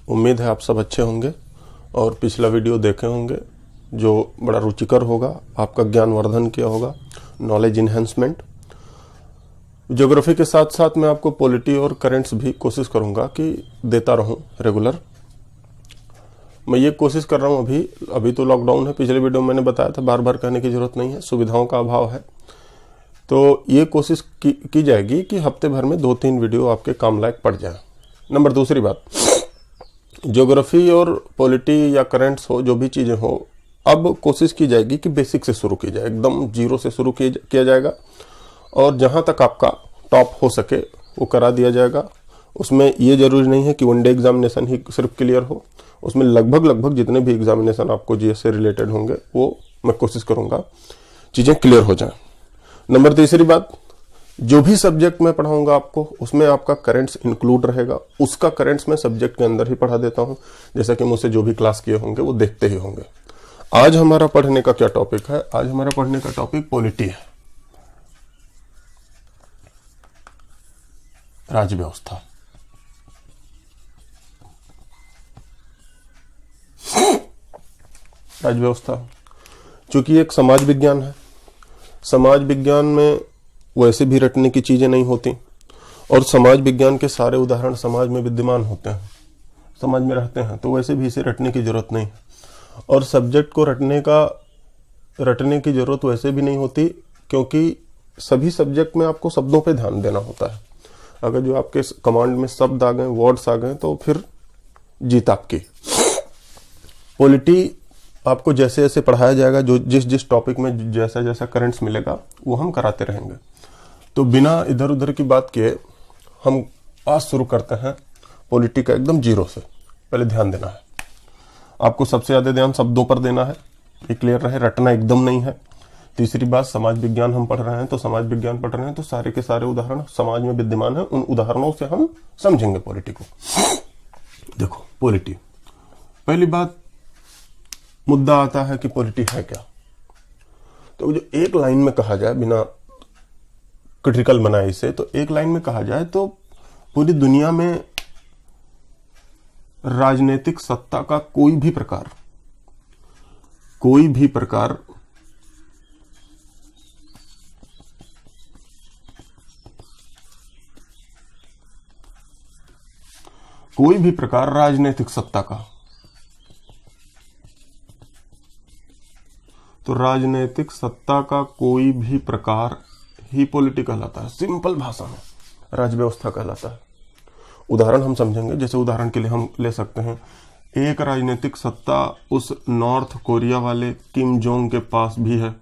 उम्मीद है आप सब अच्छे होंगे और पिछला वीडियो देखे होंगे जो बड़ा रुचिकर होगा, आपका ज्ञानवर्धन किया होगा, नॉलेज इन्हेंसमेंट। ज्योग्राफी के साथ साथ मैं आपको पॉलिटी और करेंट्स भी कोशिश करूंगा कि देता रहूं रेगुलर। मैं ये कोशिश कर रहा हूं। अभी तो लॉकडाउन है, पिछले वीडियो में मैंने बताया था, बार बार कहने की जरूरत नहीं है, सुविधाओं का अभाव है। तो ये कोशिश की जाएगी कि हफ्ते भर में 2-3 वीडियो आपके काम लायक पड़ जाए। नंबर दूसरी बात, ज्योग्राफी और पॉलिटी या करेंट्स हो, जो भी चीजें हो, अब कोशिश की जाएगी कि बेसिक से शुरू की जाए, एकदम जीरो से शुरू किया जाएगा और जहां तक आपका टॉप हो सके वो करा दिया जाएगा। उसमें ये जरूरी नहीं है कि वनडे एग्जामिनेशन ही सिर्फ क्लियर हो, उसमें लगभग जितने भी एग्जामिनेशन आपको जीएस से रिलेटेड होंगे वो मैं कोशिश करूंगा चीजें क्लियर हो जाएं। नंबर तीसरी बात, जो भी सब्जेक्ट मैं पढ़ाऊंगा आपको उसमें आपका करेंट्स इंक्लूड रहेगा। उसका करेंट्स मैं सब्जेक्ट के अंदर ही पढ़ा देता हूं, जैसा कि मुझसे जो भी क्लास किए होंगे वो देखते ही होंगे। आज हमारा पढ़ने का क्या टॉपिक है? आज हमारा पढ़ने का टॉपिक पॉलिटी है, राज्य व्यवस्था। राज्य व्यवस्था चूंकि एक समाज विज्ञान है, समाज विज्ञान में वैसे भी रटने की चीजें नहीं होती और समाज विज्ञान के सारे उदाहरण समाज में विद्यमान होते हैं, समाज में रहते हैं, तो वैसे भी इसे रटने की जरूरत नहीं है। और सब्जेक्ट को रटने की जरूरत वैसे भी नहीं होती, क्योंकि सभी सब्जेक्ट में आपको शब्दों पे ध्यान देना होता है। अगर जो आपके कमांड में शब्द आ गए, वर्ड्स आ गए, तो फिर जीत आपकी। पॉलिटी आपको जैसे जैसे पढ़ाया जाएगा, जो जिस टॉपिक में जैसा जैसा करंट्स मिलेगा वो हम कराते रहेंगे। तो बिना इधर उधर की बात किए हम आज शुरू करते हैं पॉलिटी का एकदम जीरो से। पहले ध्यान देना है आपको, सबसे ज्यादा ध्यान शब्दों पर देना है, ये क्लियर रहे, रटना एकदम नहीं है। तीसरी बात, समाज विज्ञान हम पढ़ रहे हैं तो समाज विज्ञान पढ़ रहे हैं तो सारे के सारे उदाहरण समाज में विद्यमान है, उन उदाहरणों से हम समझेंगे पॉलिटी को। देखो पॉलिटी, पहली बात मुद्दा आता है कि पॉलिटी है क्या। तो जो एक लाइन में कहा जाए, बिना क्रिटिकल बनाए इसे, तो एक लाइन में कहा जाए तो पूरी दुनिया में राजनीतिक सत्ता का कोई भी प्रकार कोई भी प्रकार राजनीतिक सत्ता का, तो राजनीतिक सत्ता का कोई भी प्रकार ही पॉलिटी कहलाता है। सिंपल भाषा में राज्य व्यवस्था कहलाता है। उदाहरण हम समझेंगे, जैसे उदाहरण के लिए हम ले सकते हैं, एक राजनीतिक सत्ता उस नॉर्थ कोरिया वाले किम जोंग के पास भी है,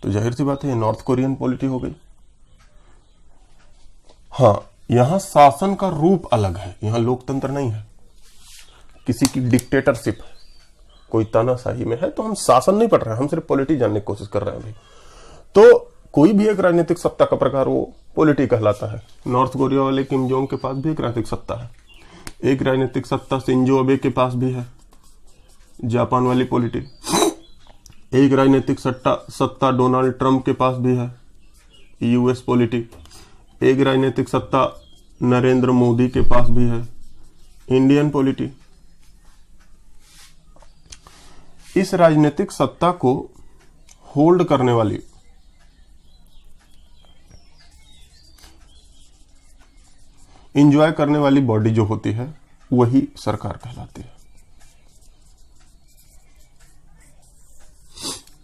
तो जाहिर सी बात है ये नॉर्थ कोरियन पॉलिटी हो गई। हाँ, यहां शासन का रूप अलग है, यहां लोकतंत्र नहीं है, किसी की डिक्टेटरशिप है, कोई तानाशाही में है, तो हम शासन नहीं पढ़ रहे हैं, हम सिर्फ पॉलिटी जानने की कोशिश कर रहे हैं अभी। तो कोई भी एक राजनीतिक सत्ता का प्रकार वो पॉलिटी कहलाता है। नॉर्थ कोरिया वाले किम जोंग के पास भी एक राजनीतिक सत्ता है, एक राजनीतिक सत्ता शिंजो अबे के पास भी है, जापान वाली पॉलिटी। एक राजनीतिक सत्ता डोनाल्ड ट्रंप के पास भी है, यूएस पॉलिटी। एक राजनीतिक सत्ता नरेंद्र मोदी के पास भी है, इंडियन पॉलिटी। इस राजनीतिक सत्ता को होल्ड करने वाली, एंजॉय करने वाली बॉडी जो होती है वही सरकार कहलाती है,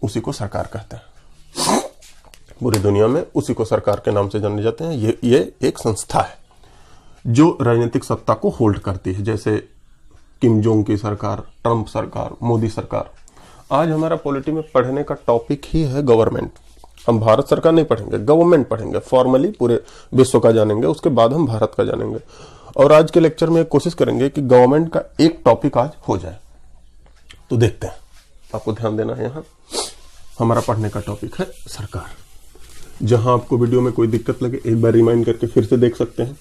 उसी को सरकार कहते हैं। पूरी दुनिया में उसी को सरकार के नाम से जाने जाते हैं। ये एक संस्था है जो राजनीतिक सत्ता को होल्ड करती है, जैसे किम जोंग की सरकार, ट्रंप सरकार, मोदी सरकार। आज हमारा पॉलिटी में पढ़ने का टॉपिक ही है गवर्नमेंट। हम भारत सरकार नहीं पढ़ेंगे, गवर्नमेंट पढ़ेंगे, फॉर्मली पूरे विश्व का जानेंगे, उसके बाद हम भारत का जानेंगे। और आज के लेक्चर में कोशिश करेंगे कि गवर्नमेंट का एक टॉपिक आज हो जाए। तो देखते हैं, आपको ध्यान देना है। यहां हमारा पढ़ने का टॉपिक है सरकार। जहां आपको वीडियो में कोई दिक्कत लगे एक बार रिमाइंड करके फिर से देख सकते हैं।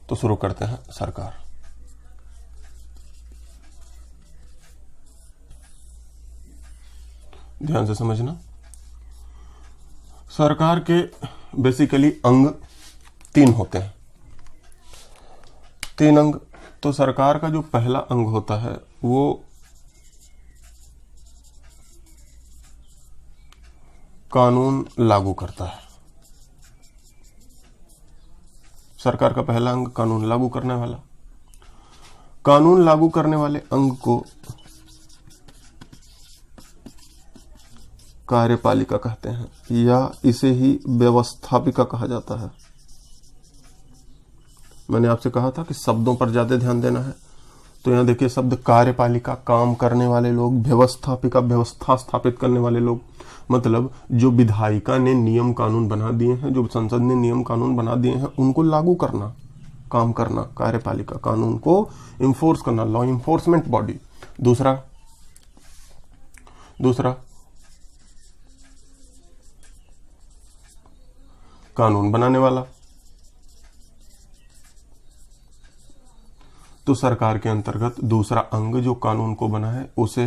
तो शुरू करते हैं सरकार। ध्यान से समझना, सरकार के बेसिकली अंग 3 होते हैं, 3 अंग। तो सरकार का जो पहला अंग होता है वो कानून लागू करता है। सरकार का पहला अंग कानून लागू करने वाला। कानून लागू करने वाले अंग को कार्यपालिका कहते हैं या इसे ही व्यवस्थापिका कहा जाता है। मैंने आपसे कहा था कि शब्दों पर ज्यादा ध्यान देना है, तो यहां देखिए शब्द कार्यपालिका, काम करने वाले लोग, व्यवस्थापिका, व्यवस्था स्थापित करने वाले लोग, मतलब जो विधायिका ने नियम कानून बना दिए हैं, जो संसद ने नियम कानून बना दिए हैं, उनको लागू करना, काम करना, कार्यपालिका, कानून को इंफोर्स करना, लॉ इंफोर्समेंट बॉडी। दूसरा कानून बनाने वाला। तो सरकार के अंतर्गत दूसरा अंग जो कानून को बना है उसे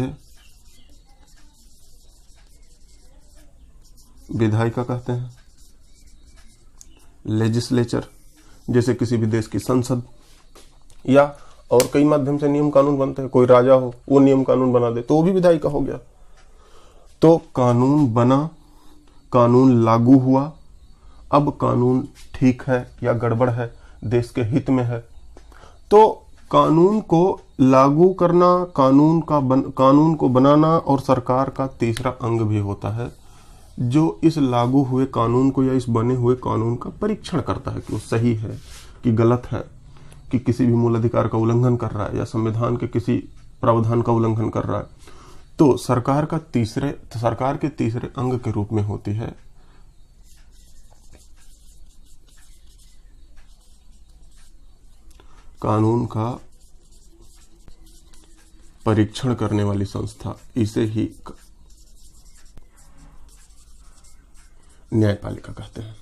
विधायिका कहते हैं। लेजिस्लेचर, जैसे किसी भी देश की संसद, या और कई माध्यम से नियम कानून बनते हैं। कोई राजा हो, वो नियम कानून बना दे तो वो भी विधायिका हो गया। तो कानून बना, कानून लागू हुआ, अब कानून ठीक है या गड़बड़ है, देश के हित में है, तो कानून को लागू करना, कानून को बनाना, और सरकार का तीसरा अंग भी होता है जो इस लागू हुए कानून को या इस बने हुए कानून का परीक्षण करता है कि वो सही है कि गलत है, कि किसी भी मूल अधिकार का उल्लंघन कर रहा है या संविधान के किसी प्रावधान का उल्लंघन कर रहा है। तो सरकार के तीसरे अंग के रूप में होती है कानून का परीक्षण करने वाली संस्था, इसे ही न्यायपालिका कहते हैं।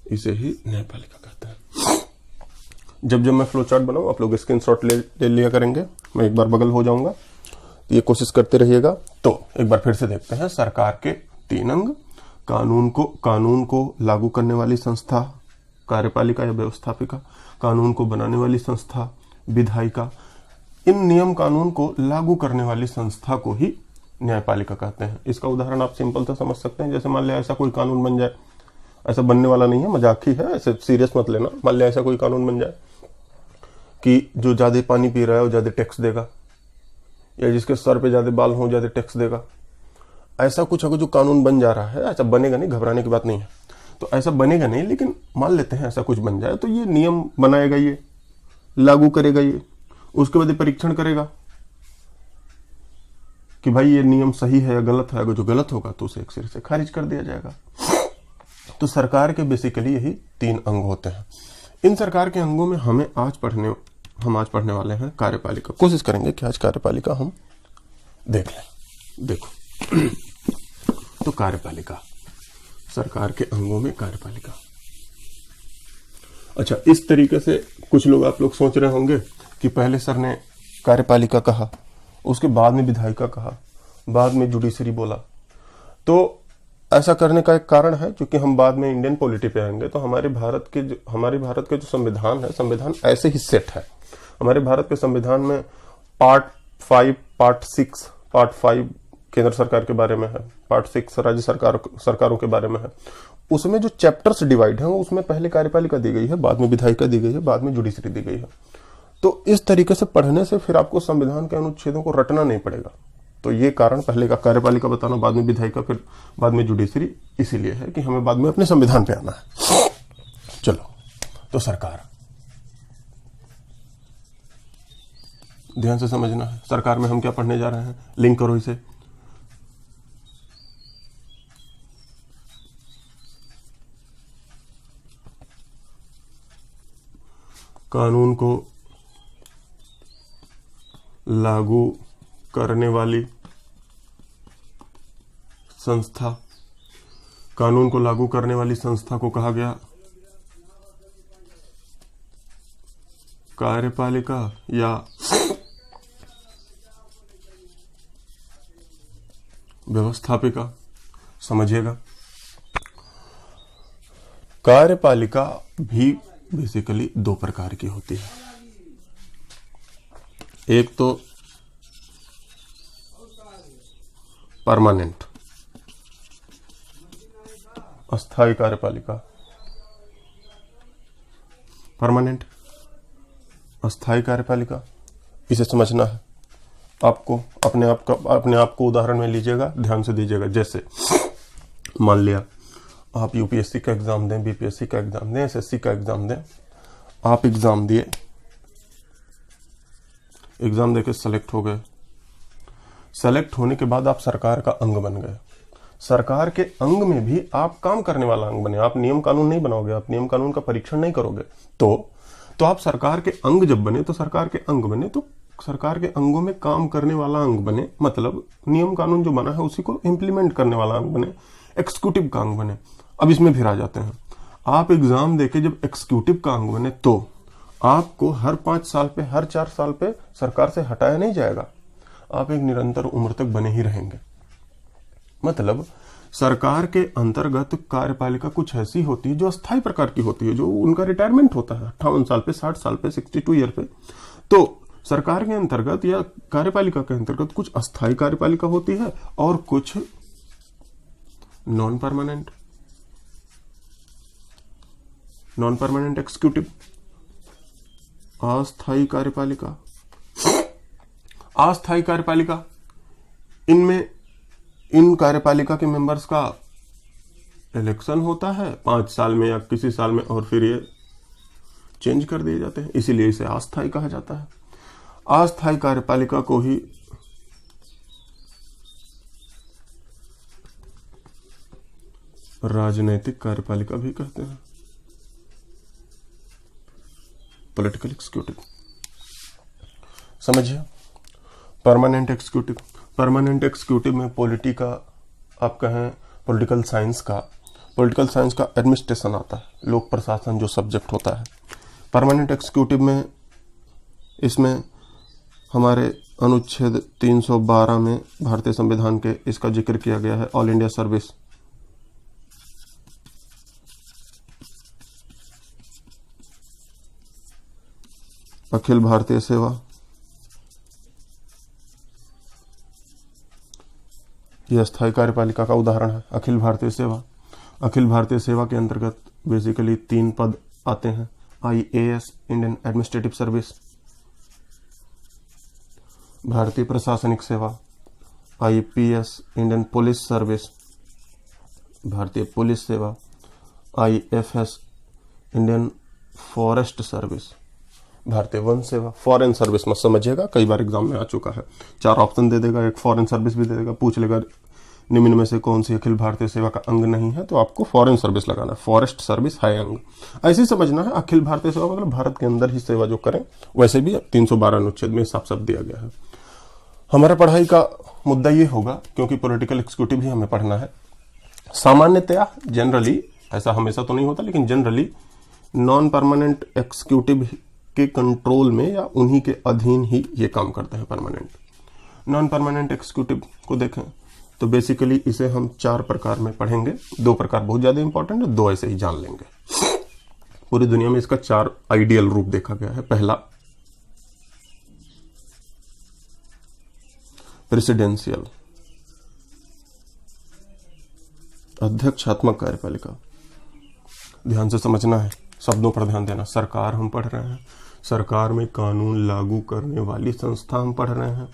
इसे ही न्यायपालिका कहते हैं। जब मैं फ्लो चार्ट बनाऊं आप लोग स्क्रीनशॉट ले लिया करेंगे। मैं एक बार बगल हो जाऊंगा, तो ये कोशिश करते रहिएगा। तो एक बार फिर से देखते हैं। सरकार के 3 अंग, कानून को लागू करने वाली संस्था कार्यपालिका या व्यवस्थापिका, कानून को बनाने वाली संस्था विधायिका, इन नियम कानून को लागू करने वाली संस्था को ही न्यायपालिका कहते हैं। इसका उदाहरण आप सिंपल से समझ सकते हैं। जैसे मान लिया ऐसा कोई कानून बन जाए, ऐसा बनने वाला नहीं है, मजाक ही है, ऐसे सीरियस मत लेना। मान लिया ऐसा कोई कानून बन जाए कि जो ज्यादा पानी पी रहा है वो ज्यादा टैक्स देगा, या जिसके सर पे ज्यादा बाल हो ज्यादा टैक्स देगा। ऐसा कुछ अगर जो कानून बन जा रहा है, ऐसा बनेगा नहीं, घबराने की बात नहीं है। तो ऐसा बनेगा नहीं, लेकिन मान लेते हैं ऐसा कुछ बन जाए, तो ये नियम बनाएगा, ये लागू करेगा, ये उसके बाद परीक्षण करेगा कि भाई ये नियम सही है या गलत है। अगर जो गलत होगा तो उसे एक सिरे से खारिज कर दिया जाएगा। तो सरकार के बेसिकली यही 3 अंग होते हैं। इन सरकार के अंगों में हम आज पढ़ने वाले हैं कार्यपालिका। कोशिश करेंगे कि आज कार्यपालिका हम देख लें। देखो तो कार्यपालिका, सरकार के अंगों में कार्यपालिका। अच्छा, इस तरीके से कुछ लोग आप लोग सोच रहे होंगे कि पहले सर ने कार्यपालिका कहा, उसके बाद में विधायिका कहा, बाद में जुडिशरी बोला। तो ऐसा करने का एक कारण है, क्योंकि हम बाद में इंडियन पॉलिटी पे आएंगे। तो हमारे भारत के जो संविधान है, संविधान ऐसे ही सेट है। हमारे भारत के संविधान में पार्ट 5, पार्ट 6, पार्ट 5 केंद्र सरकार के बारे में है, पार्ट 6 राज्य सरकारों के बारे में है। उसमें जो चैप्टर्स डिवाइड हैं, उसमें पहले कार्यपालिका दी गई है, बाद में विधायिका दी गई है, बाद में जुडिशरी दी गई है। तो इस तरीके से पढ़ने से फिर आपको संविधान के अनुच्छेदों को रटना नहीं पड़ेगा। तो ये कारण पहले का कार्यपालिका बताना, बाद में विधायिका, फिर बाद में जुडिशरी, इसीलिए है कि हमें बाद में अपने संविधान पे आना है। चलो, तो सरकार, ध्यान से समझना है। सरकार में हम क्या पढ़ने जा रहे हैं, लिंक करो इसे। कानून को लागू करने वाली संस्था, कानून को लागू करने वाली संस्था को कहा गया कार्यपालिका या व्यवस्थापिका, समझिएगा। कार्यपालिका भी बेसिकली दो प्रकार की होती है। एक तो परमानेंट, अस्थायी कार्यपालिका। परमानेंट, अस्थायी कार्यपालिका, इसे समझना है आपको। अपने आप को उदाहरण में लीजिएगा, ध्यान से दीजिएगा। जैसे मान लिया आप यूपीएससी का एग्जाम दें, बीपीएससी का एग्जाम दें, एसएससी का एग्जाम दें। आप एग्जाम दिए, एग्जाम देके सेलेक्ट हो गए। सेलेक्ट होने के बाद आप सरकार का अंग बन गए। सरकार के अंग में भी आप काम करने वाला अंग बने। आप नियम कानून नहीं बनाओगे, आप नियम कानून का परीक्षण नहीं करोगे। तो आप सरकार के अंग जब बने, तो सरकार के अंग बने तो सरकार के अंगों में काम करने वाला अंग बने, मतलब नियम कानून जो बना है उसी को इंप्लीमेंट करने वाला अंग बने, एग्जीक्यूटिव का अंग बने। अब इसमें फिर आ जाते हैं, आप एग्जाम देके जब एग्जीक्यूटिव का अंग बने तो आपको हर 5 साल पे, हर 4 साल पे सरकार से हटाया नहीं जाएगा। आप एक निरंतर उम्र तक बने ही रहेंगे। मतलब सरकार के अंतर्गत कार्यपालिका कुछ ऐसी होती है जो अस्थायी प्रकार की होती है, जो उनका रिटायरमेंट होता है 58 साल पे, 60 साल पे, 62 ईयर पे। तो सरकार के अंतर्गत या कार्यपालिका के अंतर्गत कुछ अस्थायी कार्यपालिका होती है और कुछ नॉन परमानेंट एग्जीक्यूटिव, अस्थायी कार्यपालिका। अस्थायी कार्यपालिका, इनमें इन कार्यपालिका के मेंबर्स का इलेक्शन होता है 5 साल में या किसी साल में, और फिर ये चेंज कर दिए जाते हैं, इसीलिए इसे अस्थायी कहा जाता है। अस्थायी कार्यपालिका को ही राजनैतिक कार्यपालिका भी कहते हैं, पॉलिटिकल एग्जीक्यूटिव। समझिए, परमानेंट एग्जीक्यूटिव। परमानेंट एग्जीक्यूटिव में आप कहें पॉलिटिकल साइंस का एडमिनिस्ट्रेशन आता है, लोक प्रशासन जो सब्जेक्ट होता है। परमानेंट एग्जीक्यूटिव में इसमें हमारे अनुच्छेद 312 में भारतीय संविधान के इसका जिक्र किया गया है, all India service. Akhil Bharatiya सेवा, यह अस्थायी कार्यपालिका का उदाहरण है। अखिल भारतीय सेवा, अखिल भारतीय सेवा के अंतर्गत बेसिकली 3 पद आते हैं। IAS, इंडियन एडमिनिस्ट्रेटिव सर्विस, भारतीय प्रशासनिक सेवा, IPS, इंडियन पुलिस सर्विस, भारतीय पुलिस सेवा, IFS, इंडियन फॉरेस्ट सर्विस, भारतीय वन सेवा। फॉरेन सर्विस मत समझिएगा, कई बार एग्जाम में आ चुका है। 4 ऑप्शन दे देगा, एक फॉरेन सर्विस भी दे देगा, पूछ लेगा निम्न में से कौन सी अखिल भारतीय सेवा का अंग नहीं है, तो आपको फॉरेन सर्विस लगाना है। फॉरेस्ट सर्विस है अंग, ऐसे ही समझना है। अखिल भारतीय सेवा मतलब भारत के अंदर ही सेवा जो करें, वैसे भी 312 अनुच्छेद में साफ साफ दिया गया है। हमारा पढ़ाई का मुद्दा ये होगा, क्योंकि पॉलिटिकल एग्जीक्यूटिव ही हमें पढ़ना है। सामान्यतया जनरली, ऐसा हमेशा तो नहीं होता, लेकिन जनरली नॉन परमानेंट एग्जीक्यूटिव के कंट्रोल में या उन्हीं के अधीन ही ये काम करते हैं परमानेंट। नॉन परमानेंट एग्जीक्यूटिव को देखें तो बेसिकली इसे हम 4 प्रकार में पढ़ेंगे। 2 प्रकार बहुत ज्यादा इंपॉर्टेंट है, 2 ऐसे ही जान लेंगे। पूरी दुनिया में इसका 4 आइडियल रूप देखा गया है। पहला प्रेसिडेंशियल, अध्यक्षात्मक कार्यपालिका। ध्यान से समझना है, शब्दों पर ध्यान देना। सरकार हम पढ़ रहे हैं, सरकार में कानून लागू करने वाली संस्था हम पढ़ रहे हैं,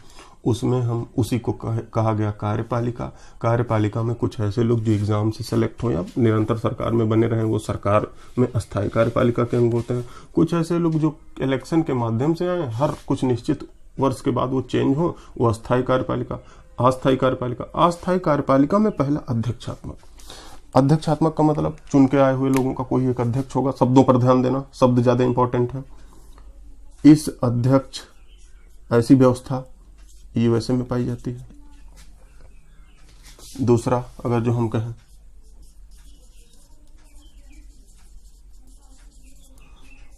उसमें हम उसी को कहा गया कार्यपालिका। कार्यपालिका में कुछ ऐसे लोग जो एग्जाम से सेलेक्ट हो या निरंतर सरकार में बने रहे, वो सरकार में अस्थायी कार्यपालिका के अंग होते हैं। कुछ ऐसे लोग जो इलेक्शन के माध्यम से आए, हर कुछ निश्चित वर्ष के बाद वो चेंज हो, वो अस्थायी कार्यपालिका। अस्थायी कार्यपालिका, अस्थायी कार्यपालिका में पहला अध्यक्षात्मक। अध्यक्षात्मक का मतलब चुन के आए हुए लोगों का कोई एक अध्यक्ष होगा। शब्दों पर ध्यान देना, शब्द ज्यादा इंपॉर्टेंट है। इस अध्यक्ष, ऐसी व्यवस्था यूएसए में पाई जाती है। दूसरा, अगर जो हम कहें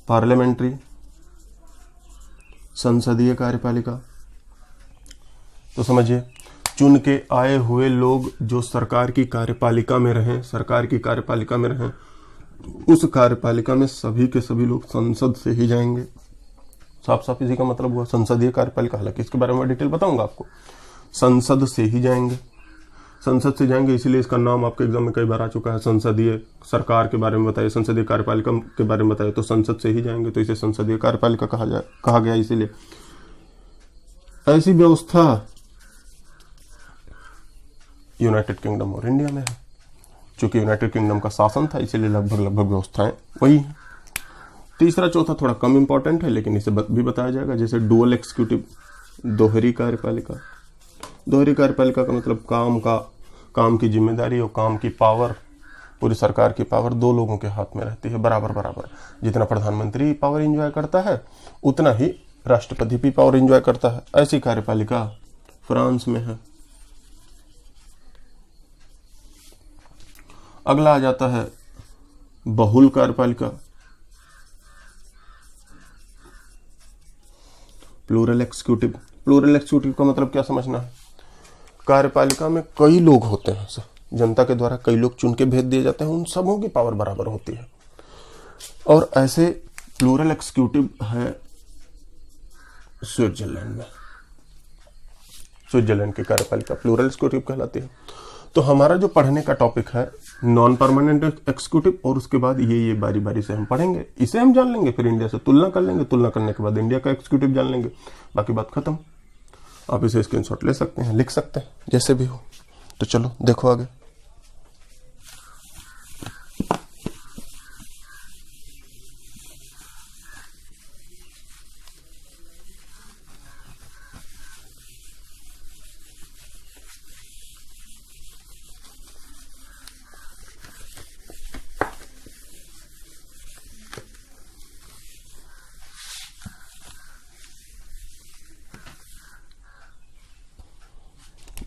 पार्लियामेंट्री, संसदीय कार्यपालिका, तो समझिए चुन के आए हुए लोग जो सरकार की कार्यपालिका में रहें, सरकार की कार्यपालिका में रहें, उस कार्यपालिका में सभी के सभी लोग संसद से ही जाएंगे। साफ साफ इसी का मतलब हुआ संसदीय कार्यपालिका। हालांकि इसके बारे में डिटेल बताऊंगा आपको। संसद से ही जाएंगे, संसद से जाएंगे, इसीलिए इसका नाम आपके एग्जाम में कई बार आ चुका है। संसदीय सरकार के बारे में बताइए, संसदीय कार्यपालिका के बारे में बताइए, तो संसद से ही जाएंगे, तो इसे संसदीय कार्यपालिका कहा गया। इसीलिए ऐसी व्यवस्था यूनाइटेड किंगडम और इंडिया में है। चूंकि यूनाइटेड किंगडम का शासन था, इसीलिए लगभग व्यवस्थाएं वही हैं। तीसरा चौथा थोड़ा कम इंपॉर्टेंट है, लेकिन इसे भी बताया जाएगा, जैसे डुअल एग्जीक्यूटिव, दोहरी कार्यपालिका। दोहरी कार्यपालिका का मतलब काम की जिम्मेदारी और काम की पावर, पूरी सरकार की पावर दो लोगों के हाथ में रहती है, बराबर बराबर। जितना प्रधानमंत्री पावर एंजॉय करता है, उतना ही राष्ट्रपति भी पावर एंजॉय करता है। ऐसी कार्यपालिका फ्रांस में है। अगला आ जाता है बहुल कार्यपालिका, प्लूरल एग्जीक्यूटिव। प्लूरल एग्जीक्यूटिव का मतलब क्या समझना है? कार्यपालिका में कई लोग होते हैं, जनता के द्वारा कई लोग चुन के भेज दिए जाते हैं, उन सबों की पावर बराबर होती है। और ऐसे प्लूरल एग्जीक्यूटिव है स्विट्जरलैंड में। स्विट्जरलैंड की कार्यपालिका प्लूरल एग्जीक्यूटिव कहलाती है। तो हमारा जो पढ़ने का टॉपिक है नॉन परमानेंट एग्जीक्यूटिव, और उसके बाद ये बारी बारी से हम पढ़ेंगे। इसे हम जान लेंगे, फिर इंडिया से तुलना कर लेंगे, तुलना करने के बाद इंडिया का एग्जीक्यूटिव जान लेंगे, बाकी बात खत्म। आप इसे स्क्रीनशॉट ले सकते हैं, लिख सकते हैं, जैसे भी हो। तो चलो देखो आगे।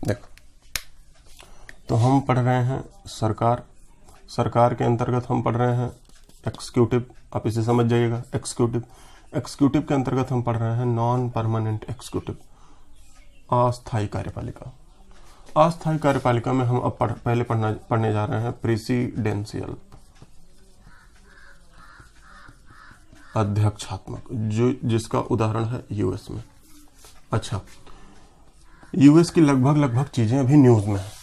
देखो, तो हम पढ़ रहे हैं सरकार के अंतर्गत हम पढ़ रहे हैं एग्जीक्यूटिव। आप इसे समझ जाइएगा, एग्जीक्यूटिव के अंतर्गत हम पढ़ रहे हैं नॉन परमानेंट एग्जीक्यूटिव, अस्थायी कार्यपालिका। अस्थायी कार्यपालिका में हम अब पहले पढ़ने जा रहे हैं प्रेसिडेंशियल, अध्यक्षात्मक, जिसका उदाहरण है यूएस में। अच्छा, यूएस की लगभग चीजें अभी न्यूज में है।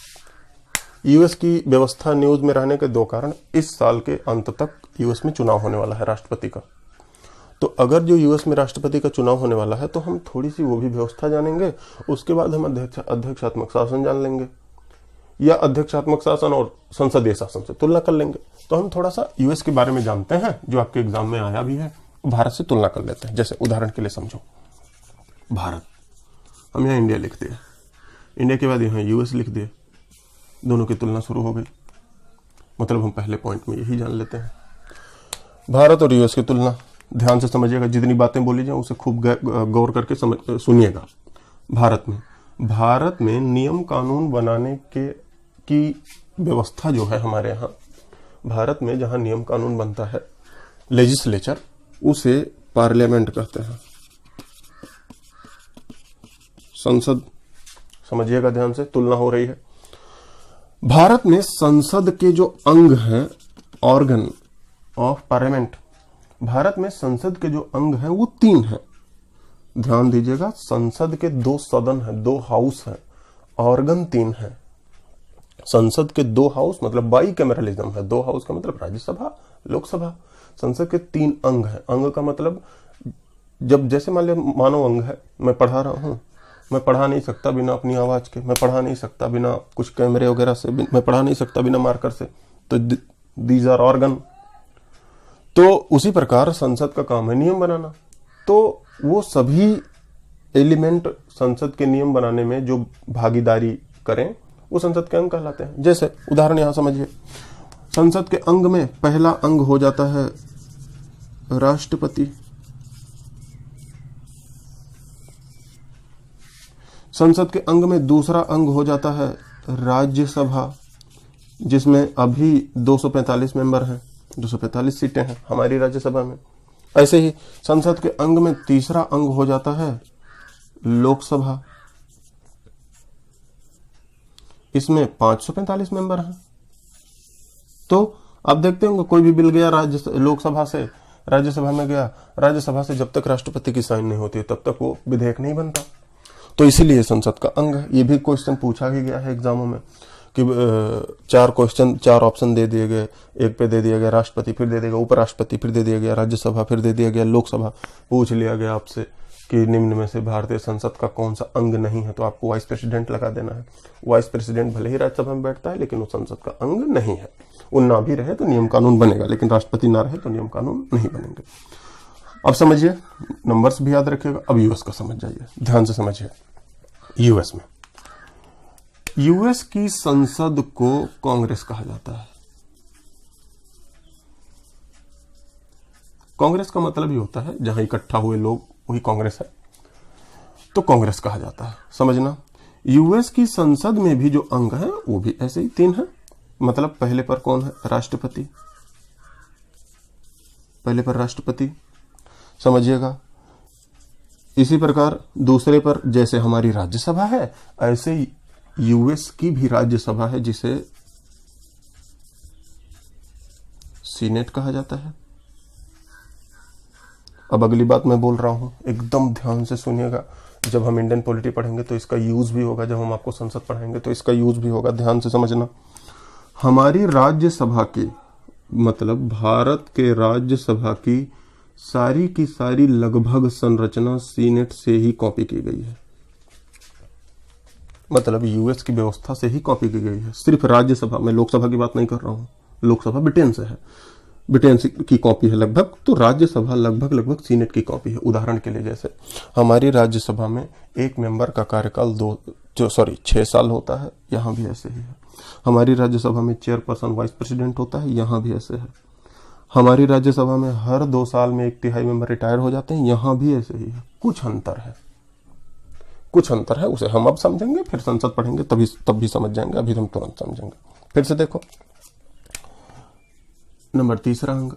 यूएस की व्यवस्था न्यूज में रहने के दो कारण। इस साल के अंत तक यूएस में चुनाव होने वाला है राष्ट्रपति का। तो अगर जो यूएस में राष्ट्रपति का चुनाव होने वाला है, तो हम थोड़ी सी वो भी व्यवस्था जानेंगे। उसके बाद हम अध्यक्षात्मक शासन जान लेंगे, या अध्यक्षात्मक शासन और संसदीय शासन से तुलना कर लेंगे। तो हम थोड़ा सा यूएस के बारे में जानते हैं, जो आपके एग्जाम में आया भी है। भारत से तुलना कर लेते हैं। जैसे उदाहरण के लिए समझो, भारत, हम यहाँ इंडिया लिख दिए, इंडिया के बाद यहाँ यूएस लिख दिए, दोनों की तुलना शुरू हो गई। मतलब हम पहले पॉइंट में यही जान लेते हैं, भारत और यूएस की तुलना। ध्यान से समझिएगा, जितनी बातें बोली जाए उसे खूब गौर करके सुनिएगा। भारत में नियम कानून बनाने की व्यवस्था जो है हमारे यहाँ, भारत में जहाँ नियम कानून बनता है, लेजिस्लेचर, उसे पार्लियामेंट कहते हैं। संसद, समझिएगा ध्यान से, तुलना हो रही है। भारत में संसद के जो अंग हैं, ऑर्गन ऑफ पार्लियामेंट, भारत में संसद के जो अंग हैं वो 3 हैं। ध्यान दीजिएगा, संसद के 2 सदन हैं, 2 हाउस हैं, ऑर्गन 3 हैं। संसद के 2 हाउस मतलब बाईकैमरलिज्म है। 2 हाउस का मतलब राज्यसभा, लोकसभा। संसद के 3 अंग हैं। अंग का मतलब, जब जैसे मान लिया मानव अंग है, मैं पढ़ा रहा हूं, मैं पढ़ा नहीं सकता बिना अपनी आवाज के, मैं पढ़ा नहीं सकता बिना कुछ कैमरे वगैरह से, मैं पढ़ा नहीं सकता बिना मार्कर से, तो दीज आर ऑर्गन। तो उसी प्रकार संसद का काम है नियम बनाना। तो वो सभी एलिमेंट संसद के नियम बनाने में जो भागीदारी करें, वो संसद के अंग कहलाते हैं। जैसे उदाहरण यहां समझिए, संसद के अंग में पहला अंग हो जाता है राष्ट्रपति, संसद के अंग में दूसरा अंग हो जाता है राज्यसभा, जिसमें अभी 245 मेंबर हैं, 245 सीटें हैं हमारी राज्यसभा में। ऐसे ही संसद के अंग में तीसरा अंग हो जाता है लोकसभा, इसमें 545 मेंबर हैं। तो आप देखते होंगे कोई भी बिल गया लोकसभा से राज्यसभा में गया, राज्यसभा से जब तक राष्ट्रपति की साइन नहीं होती तब तक वो विधेयक नहीं बनता। तो इसीलिए संसद का अंग है। ये भी क्वेश्चन पूछा ही गया है एग्जामों में कि 4 ऑप्शन दे दिए गए, एक पे दे दिया गया राष्ट्रपति, फिर दे दिया गया उपराष्ट्रपति, फिर दे दिया गया राज्यसभा, फिर दे दिया गया लोकसभा। पूछ लिया गया आपसे कि निम्न में से भारतीय संसद का कौन सा अंग नहीं है, तो आपको वाइस प्रेसिडेंट लगा देना है। वाइस प्रेसिडेंट भले ही राज्यसभा में बैठता है लेकिन वो संसद का अंग नहीं है। वो ना भी रहे तो नियम कानून बनेगा, लेकिन राष्ट्रपति ना रहे तो नियम कानून नहीं बनेंगे। अब समझिए, नंबर्स भी याद रखिएगा। अब यूएस का समझ जाइए, ध्यान से समझिए। यूएस में यूएस की संसद को कांग्रेस कहा जाता है। कांग्रेस का मतलब ही होता है जहां इकट्ठा हुए लोग, वही कांग्रेस है, तो कांग्रेस कहा जाता है। समझना, यूएस की संसद में भी जो अंग हैं वो भी ऐसे ही 3 हैं। मतलब पहले पर कौन है? राष्ट्रपति। पहले पर राष्ट्रपति, समझिएगा। इसी प्रकार दूसरे पर जैसे हमारी राज्यसभा है, ऐसे यूएस की भी राज्यसभा है जिसे सीनेट कहा जाता है। अब अगली बात मैं बोल रहा हूं, एकदम ध्यान से सुनिएगा। जब हम इंडियन पॉलिटी पढ़ेंगे तो इसका यूज भी होगा, जब हम आपको संसद पढ़ाएंगे तो इसका यूज भी होगा। ध्यान से समझना, हमारी राज्यसभा की, मतलब भारत के राज्यसभा की सारी लगभग संरचना सीनेट से ही कॉपी की गई है। मतलब यूएस की व्यवस्था से ही कॉपी की गई है। सिर्फ राज्यसभा, मैं लोकसभा की बात नहीं कर रहा हूं, लोकसभा ब्रिटेन से है, ब्रिटेन की कॉपी है लगभग, तो राज्यसभा लगभग सीनेट की कॉपी है। उदाहरण के लिए जैसे हमारी राज्यसभा में एक मेंबर का कार्यकाल 6 साल होता है, यहां भी ऐसे ही है। हमारी राज्यसभा में चेयरपर्सन वाइस प्रेसिडेंट होता है, यहां भी ऐसे है। हमारी राज्यसभा में हर 2 साल में 1/3 मेंबर रिटायर हो जाते हैं, यहां भी ऐसे ही है। कुछ अंतर है, उसे हम अब समझेंगे, फिर संसद पढ़ेंगे तब भी समझ जाएंगे, अभी हम तुरंत समझेंगे। फिर से देखो, नंबर 3 अंग,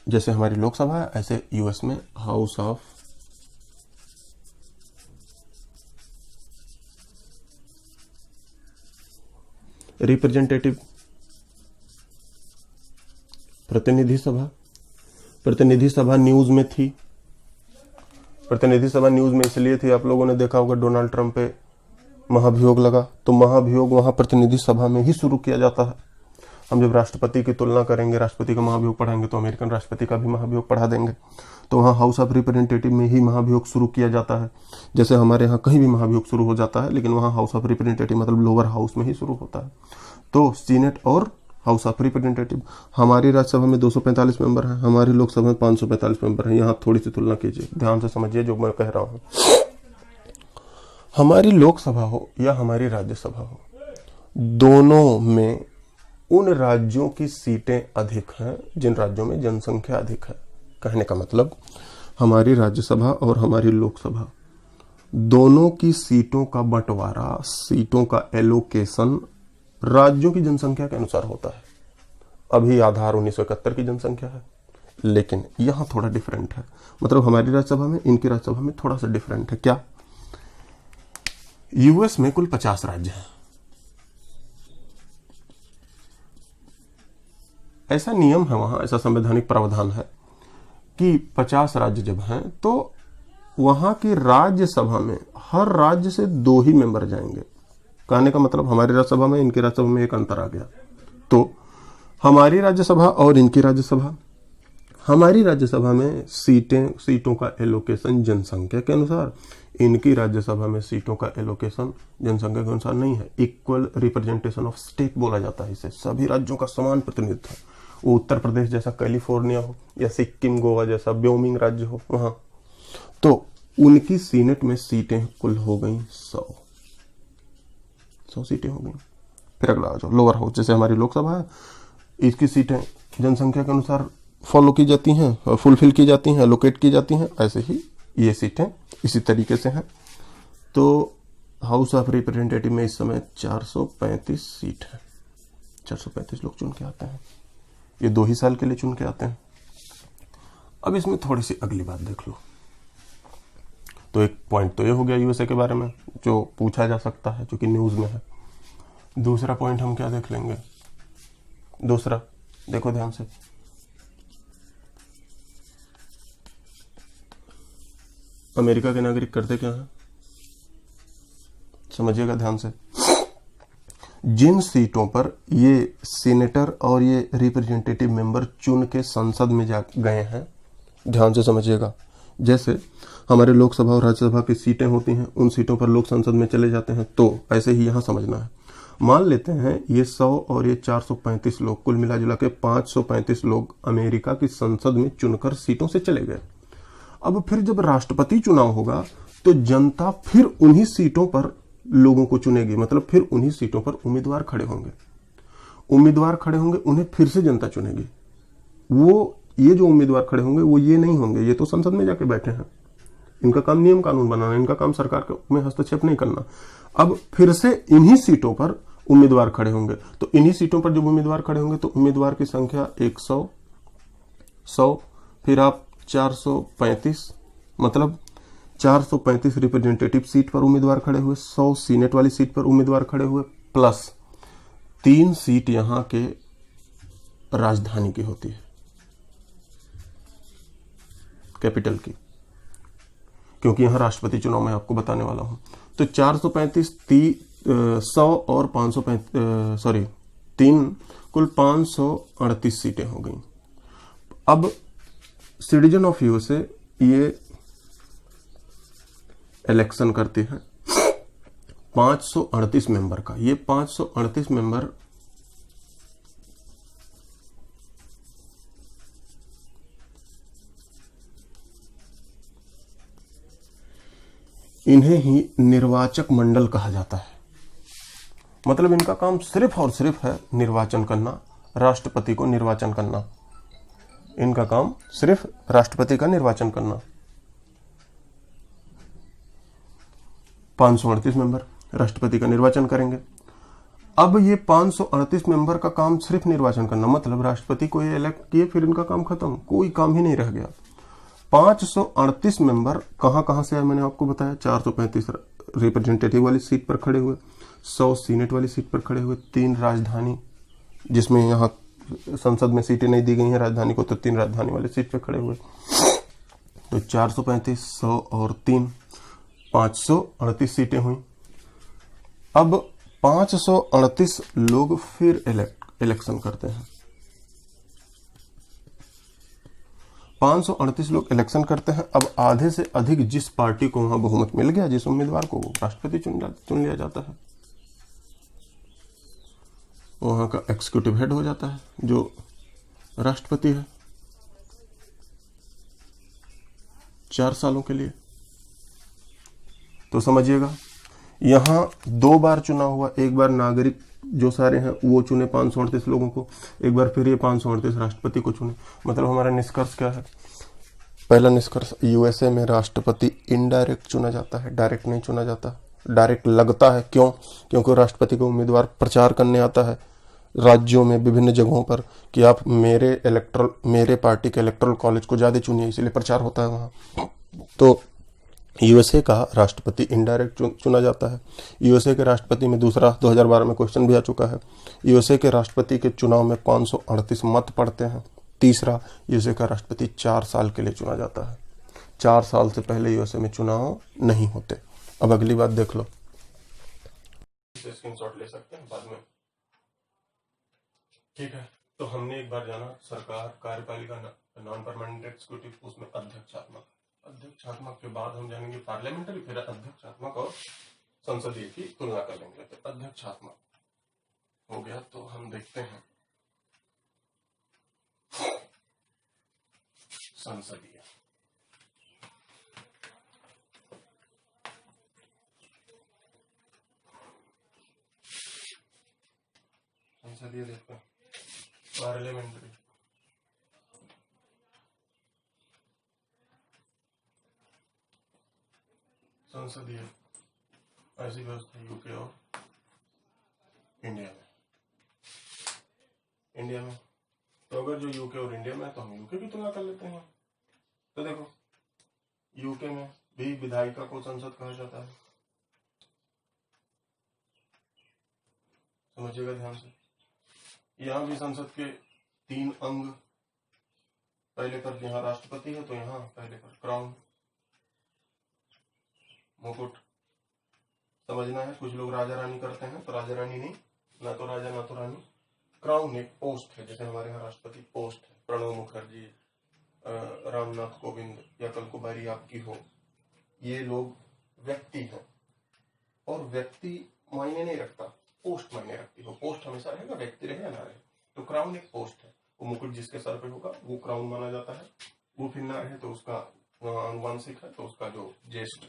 जैसे हमारी लोकसभा है ऐसे यूएस में हाउस ऑफ रिप्रेजेंटेटिव, प्रतिनिधि सभा न्यूज में थी। प्रतिनिधि सभा न्यूज में इसलिए थी, आप लोगों ने देखा होगा डोनाल्ड ट्रंप पे महाभियोग लगा, तो महाभियोग वहां प्रतिनिधि सभा में ही शुरू किया जाता है। हम जब राष्ट्रपति की तुलना करेंगे, राष्ट्रपति का महाभियोग पढ़ाएंगे तो अमेरिकन राष्ट्रपति का भी महाभियोग पढ़ा देंगे, तो वहाँ हाउस ऑफ रिप्रेजेंटेटिव में ही महाभियोग शुरू किया जाता है। जैसे हमारे यहाँ कहीं भी महाभियोग शुरू हो जाता है, लेकिन वहाँ हाउस ऑफ रिप्रेजेंटेटिव मतलब लोअर हाउस में ही शुरू होता है। तो सीनेट और हाउस ऑफ रिप्रेजेंटेटिव, हमारी राज्यसभा में 245 मेंबर हैं, हमारी लोकसभा में 545 मेंबर हैं। यहाँ थोड़ी सी तुलना कीजिए, ध्यान से समझिए जो मैं कह रहा हूँ। हमारी लोकसभा हो या हमारी राज्यसभा हो, दोनों में उन राज्यों की सीटें अधिक हैं जिन राज्यों में जनसंख्या अधिक है। कहने का मतलब हमारी राज्यसभा और हमारी लोकसभा दोनों की सीटों का बंटवारा, सीटों का एलोकेशन राज्यों की जनसंख्या के अनुसार होता है। अभी आधार 1971 की जनसंख्या है, लेकिन यहां थोड़ा डिफरेंट है। मतलब हमारी राज्यसभा में, इनकी राज्यसभा में थोड़ा सा डिफरेंट है। क्या? यूएस में कुल 50 राज्य हैं। ऐसा नियम है वहां, ऐसा संवैधानिक प्रावधान है कि 50 राज्य जब हैं तो वहां की राज्यसभा में हर राज्य से 2 ही मेंबर जाएंगे। कहने का मतलब हमारी राज्यसभा में, इनकी राज्यसभा में एक अंतर आ गया। तो हमारी राज्यसभा और इनकी राज्यसभा, हमारी राज्यसभा में सीटों का एलोकेशन जनसंख्या के अनुसार, इनकी राज्यसभा में सीटों का एलोकेशन जनसंख्या के अनुसार नहीं है। इक्वल रिप्रेजेंटेशन ऑफ स्टेट बोला जाता है इसे। सभी राज्यों का समान प्रतिनिधित्व है। वो उत्तर प्रदेश जैसा कैलिफोर्निया हो या सिक्किम गोवा जैसा व्योमिंग राज्य हो वहां, तो उनकी सीनेट में सीटें कुल हो गई 100 सीटें हो गई। फिर अगला आ जाओ, लोअर हाउस, जैसे हमारी लोकसभा है, इसकी सीटें जनसंख्या के अनुसार फॉलो की जाती हैं, फुलफिल की जाती हैं, एलोकेट की जाती हैं। ऐसे ही ये सीटें इसी तरीके से हैं। तो हाउस ऑफ रिप्रेजेंटेटिव में इस समय 435 सीट है। 435 लोग चुन के आते हैं, ये 2 ही साल के लिए चुन के आते हैं। अब इसमें थोड़ी सी अगली बात देख लो। तो एक पॉइंट तो ये हो गया यूएसए के बारे में जो पूछा जा सकता है, जो कि न्यूज में है। दूसरा पॉइंट हम क्या देख लेंगे, दूसरा देखो ध्यान से, अमेरिका के नागरिक करते क्या हैं, समझिएगा ध्यान से। जिन सीटों पर ये सीनेटर और ये रिप्रेजेंटेटिव मेंबर चुन के संसद में जा गए हैं, ध्यान से समझिएगा, जैसे हमारे लोकसभा और राज्यसभा की सीटें होती हैं, उन सीटों पर लोग संसद में चले जाते हैं, तो ऐसे ही यहां समझना है। मान लेते हैं ये 100 और ये 435 लोग, कुल मिला जुला के 535 लोग अमेरिका की संसद में चुनकर सीटों से चले गए। अब फिर जब राष्ट्रपति चुनाव होगा तो जनता फिर उन्हीं सीटों पर लोगों को चुनेगी, मतलब फिर उन्हीं सीटों पर उम्मीदवार खड़े होंगे, उम्मीदवार खड़े होंगे, उन्हें फिर से जनता चुनेगी। वो ये जो उम्मीदवार खड़े होंगे वो ये नहीं होंगे, ये तो संसद में जाके बैठे हैं, इनका काम नियम कानून बनाना, इनका काम सरकार में हस्तक्षेप नहीं करना। अब फिर से इन्हीं सीटों पर उम्मीदवार खड़े होंगे, तो इन्हीं सीटों पर जब उम्मीदवार खड़े होंगे तो उम्मीदवार की संख्या 100, 100, फिर आप 435, मतलब 435 रिप्रेजेंटेटिव सीट पर उम्मीदवार खड़े हुए, 100 सीनेट वाली सीट पर उम्मीदवार खड़े हुए, प्लस 3 सीट यहां के राजधानी की होती है, कैपिटल की, क्योंकि यहां राष्ट्रपति चुनाव में आपको बताने वाला हूं। तो 435, 100 और 535, सॉरी 3, कुल 538 सीटें हो गई। अब सिटीजन ऑफ यूएसए ये इलेक्शन करते हैं 538 मेंबर का। ये 538 मेंबर इन्हें ही निर्वाचक मंडल कहा जाता है, मतलब इनका काम सिर्फ और सिर्फ है निर्वाचन करना, राष्ट्रपति को निर्वाचन करना, इनका काम सिर्फ राष्ट्रपति का निर्वाचन करना। 538 मेंबर राष्ट्रपति का निर्वाचन करेंगे। अब ये 538 मेंबर का काम सिर्फ निर्वाचन करना, मतलब राष्ट्रपति को ये इलेक्ट किए, फिर इनका काम खत्म, कोई काम ही नहीं रह गया। 538 मेंबर कहां कहां से आए मैंने आपको बताया, 435 रिप्रेजेंटेटिव वाली सीट पर खड़े हुए, 100 सीनेट वाली सीट पर खड़े हुए, 3 राजधानी, जिसमें यहां संसद में सीटें नहीं दी गई हैं राजधानी को, तो 3 राजधानी वाली सीट पर खड़े हुए, तो 435, 100 और 3, 538 सीटें हुई। अब 538 लोग फिर इलेक्शन करते हैं, 538 लोग इलेक्शन करते हैं। अब आधे से अधिक जिस पार्टी को वहां बहुमत मिल गया, जिस उम्मीदवार को, वो राष्ट्रपति चुन लिया जाता है, वहां का एग्जीक्यूटिव हेड हो जाता है, जो राष्ट्रपति है 4 सालों के लिए। तो समझिएगा, यहां 2 बार चुनाव हुआ, एक बार नागरिक जो सारे हैं वो चुने 538 लोगों को, एक बार फिर ये 538 राष्ट्रपति को चुने। मतलब हमारा निष्कर्ष क्या है, पहला निष्कर्ष, यूएसए में राष्ट्रपति इनडायरेक्ट चुना जाता है, डायरेक्ट नहीं चुना जाता। डायरेक्ट लगता है, क्यों? क्योंकि राष्ट्रपति को उम्मीदवार प्रचार करने आता है राज्यों में, विभिन्न जगहों पर, कि आप मेरे पार्टी के इलेक्टोरल कॉलेज को ज्यादा चुनिए, इसलिए प्रचार होता है वहां। तो यूएसए का राष्ट्रपति इनडायरेक्ट चुना जाता है। यूएसए के राष्ट्रपति में दूसरा 2012 में क्वेश्चन भी आ चुका है, यूएसए के राष्ट्रपति के चुनाव में 538 मत पड़ते हैं। तीसरा, यूएसए का राष्ट्रपति 4 साल के लिए चुना जाता है, 4 साल से पहले यूएसए में चुनाव नहीं होते। अब अगली बात देख लो, स्क्रीनशॉट ले सकते हैं बाद में, ठीक है। तो हमने एक बार जाना सरकार, कार्यपालिका, नॉन परमानेंट एग्जीक्यूटिव, उसमें अध्यक्षात्मक, अध्यक्षात्मक के बाद हम जानेंगे पार्लियामेंट्री, फिर अध्यक्षात्मक और संसदीय की तुलना कर लेंगे। तो अध्यक्षात्मक हो गया, तो हम देखते हैं संसदीय। संसदीय देखते हैं, पार्लियामेंट्री, संसदीय, ऐसी व्यवस्था यूके और इंडिया में। इंडिया में तो अगर जो यूके और इंडिया में है तो हम यूके की तुलना कर लेते हैं। तो देखो, यूके में भी विधायिका को संसद कहा जाता है, समझिएगा ध्यान से। यहाँ भी संसद के 3 अंग, पहले पर यहाँ राष्ट्रपति है तो यहाँ पहले पर क्राउन, मुकुट। समझना है, कुछ लोग राजा रानी करते हैं, तो राजा रानी नहीं, ना तो राजा ना तो रानी। क्राउन एक पोस्ट है, जैसे हमारे यहाँ राष्ट्रपति पोस्ट है, प्रणब मुखर्जी, रामनाथ कोविंद या कल को बारी आपकी हो, ये लोग व्यक्ति हैं। और व्यक्ति मायने नहीं रखता, पोस्ट मायने रखती हो। पोस्ट हमेशा रहेगा, व्यक्ति रहे या ना रहे। तो क्राउन एक पोस्ट है, वो मुकुट जिसके सर पे होगा वो क्राउन माना जाता है। वो फिर ना रहे तो उसका आनुवंशिक है, तो उसका जो ज्येष्ठ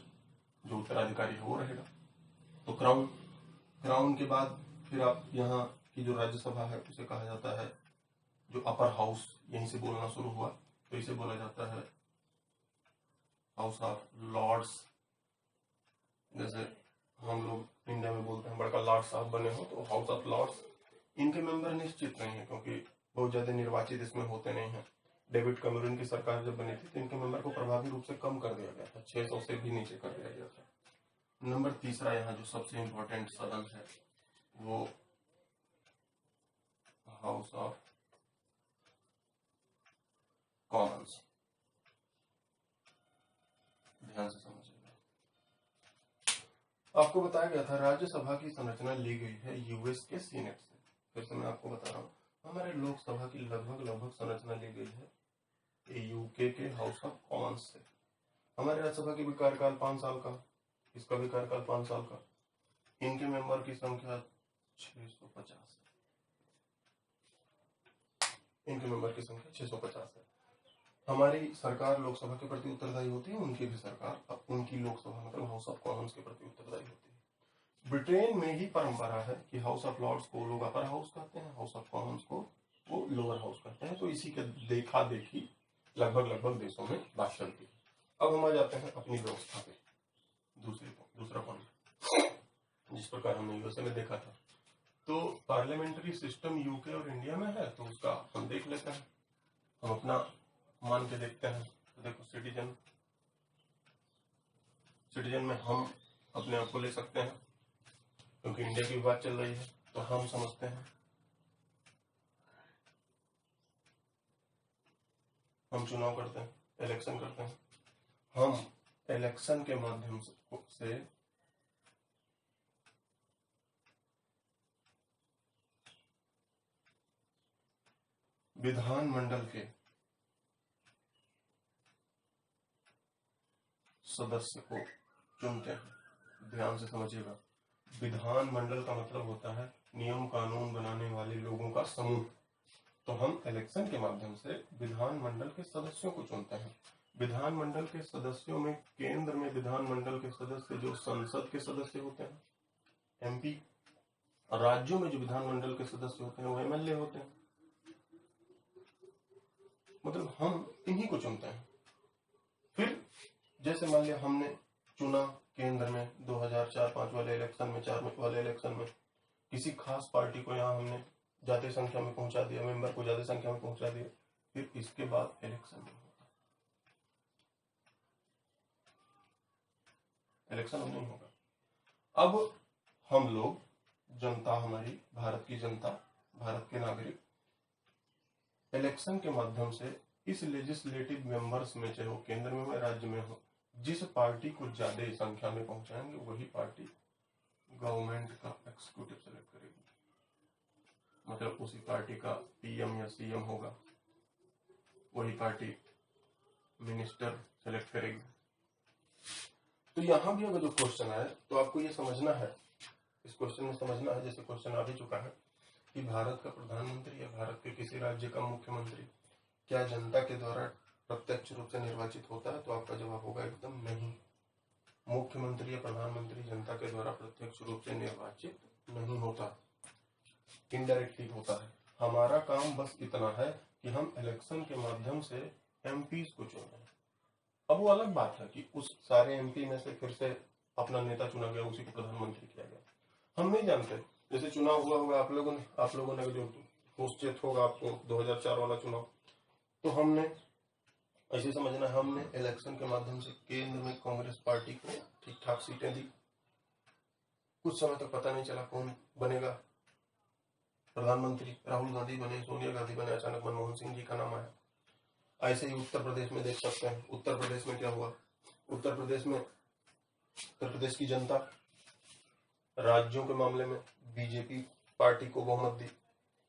जो उत्तराधिकारी है वो रहेगा। तो क्राउन, क्राउन के बाद फिर आप यहाँ की जो राज्यसभा है उसे कहा जाता है, जो अपर हाउस, यहीं से बोलना शुरू हुआ तो इसे बोला जाता है हाउस ऑफ लॉर्ड्स। जैसे हम लोग इंडिया में बोलते हैं बड़का लॉर्ड साहब बने हो तो हाउस ऑफ लॉर्ड्स। इनके मेंबर निश्चित नहीं है, क्योंकि बहुत ज्यादा निर्वाचित इसमें होते नहीं है। डेविड कैमरून की सरकार जब बनी थी तो इनके मेंबर को प्रभावी रूप से कम कर दिया गया था, 600 से भी नीचे कर दिया गया था। नंबर तीसरा यहाँ जो सबसे इंपॉर्टेंट सदन है वो हाउस ऑफ कॉमन्स। ध्यान से समझिएगा। आपको बताया गया था राज्यसभा की संरचना ली गई है यूएस के सीनेट से। फिर से मैं आपको बता रहा हूँ, हमारे लोकसभा की लगभग संरचना ली गई है यूके के हाउस ऑफ कॉमन्स से। हमारे राज्यसभा की भी कार्यकाल 5 साल का, इसका भी कार्यकाल 5 साल का। इनके मेंबर की संख्या 650 है। इनके मेंबर की संख्या 650 है। हमारी सरकार लोकसभा के प्रति उत्तरदायी होती है, उनकी भी सरकार उनकी लोकसभा मतलब हाउस ऑफ कॉमन्स के प्रति उत्तरदायी होती है। ब्रिटेन में ही परंपरा है कि हाउस ऑफ लॉर्ड्स को लोग अपर हाउस कहते हैं, हाउस ऑफ कॉमन्स को वो लोअर हाउस कहते हैं। तो इसी के देखा देखी लगभग देशों में बात चलती है। अब हम आ जाते हैं अपनी व्यवस्था पे, दूसरा पॉइंट जिस प्रकार हमने यूएसए में देखा था। तो पार्लियामेंट्री सिस्टम यूके और इंडिया में है, तो उसका हम देख लेते हैं। हम अपना मान के देखते हैं। तो देखो, सिटीजन में हम अपने आप को ले सकते हैं, क्योंकि इंडिया की बात चल रही है तो हम समझते हैं। हम चुनाव करते हैं, इलेक्शन करते हैं। हम इलेक्शन के माध्यम से विधानमंडल के सदस्य को चुनते हैं। ध्यान से समझिएगा, विधानमंडल का मतलब होता है नियम कानून बनाने वाले लोगों का समूह। तो हम इलेक्शन के माध्यम से विधानमंडल के सदस्यों को चुनते हैं। विधानमंडल के सदस्यों में केंद्र में विधानमंडल के सदस्य जो संसद के सदस्य होते हैं, एमपी, और राज्यों में जो विधानमंडल के सदस्य होते हैं वो एमएलए होते हैं। मतलब हम इन्हीं को चुनते हैं। फिर जैसे मान लिया हमने चुना केंद्र में 2004-5 वाले इलेक्शन में, 4 वाले इलेक्शन में किसी खास पार्टी को यहाँ हमने ज्यादा संख्या में पहुंचा दिया, मेंबर को ज्यादा संख्या में पहुंचा दिया। फिर इसके बाद इलेक्शन नहीं होता, इलेक्शन नहीं होगा। अब हम लोग, जनता, हमारी भारत की जनता, भारत के नागरिक इलेक्शन के माध्यम से इस लेजिस्लेटिव मेंबर्स में, चाहे वो केंद्र में हो राज्य में हो, जिस पार्टी को ज्यादा संख्या में पहुंचाएंगे वही पार्टी गवर्नमेंट का एग्जीक्यूटिव सेलेक्ट करेगी। मतलब उसी पार्टी का पीएम या सीएम होगा, वही पार्टी मिनिस्टर सेलेक्ट करेगी। तो यहां भी अगर जो क्वेश्चन आए तो आपको ये समझना है, इस क्वेश्चन में समझना है, जैसे क्वेश्चन आ भी चुका है कि भारत का प्रधानमंत्री या भारत के किसी राज्य का मुख्यमंत्री क्या जनता के द्वारा प्रत्यक्ष रूप से निर्वाचित होता है? तो आपका जवाब होगा एकदम नहीं। मुख्यमंत्री या प्रधानमंत्री जनता के द्वारा प्रत्यक्ष रूप से निर्वाचित नहीं होता, इनडायरेक्टली होता है। हमारा काम बस इतना है कि हम इलेक्शन के माध्यम से एमपीज को चुने। अब वो अलग बात है कि उस सारे एमपी में से फिर से अपना नेता चुना गया, उसी को प्रधानमंत्री किया गया। हम नहीं जानते, जैसे चुनाव हुआ होगा, आप लोगों ने जो निश्चित होगा आपको 2004 वाला चुनाव, तो हमने ऐसे समझना, हमने इलेक्शन के माध्यम से केंद्र में कांग्रेस पार्टी को ठीक ठाक सीटें दी। कुछ समय तक पता नहीं चला कौन बनेगा, प्रधानमंत्री राहुल गांधी बने, सोनिया गांधी बने, अचानक मनमोहन सिंह जी का नाम आया। ऐसे ही उत्तर प्रदेश में देख सकते हैं। उत्तर प्रदेश में क्या हुआ? उत्तर प्रदेश की जनता राज्यों के मामले में बीजेपी पार्टी को बहुमत दी।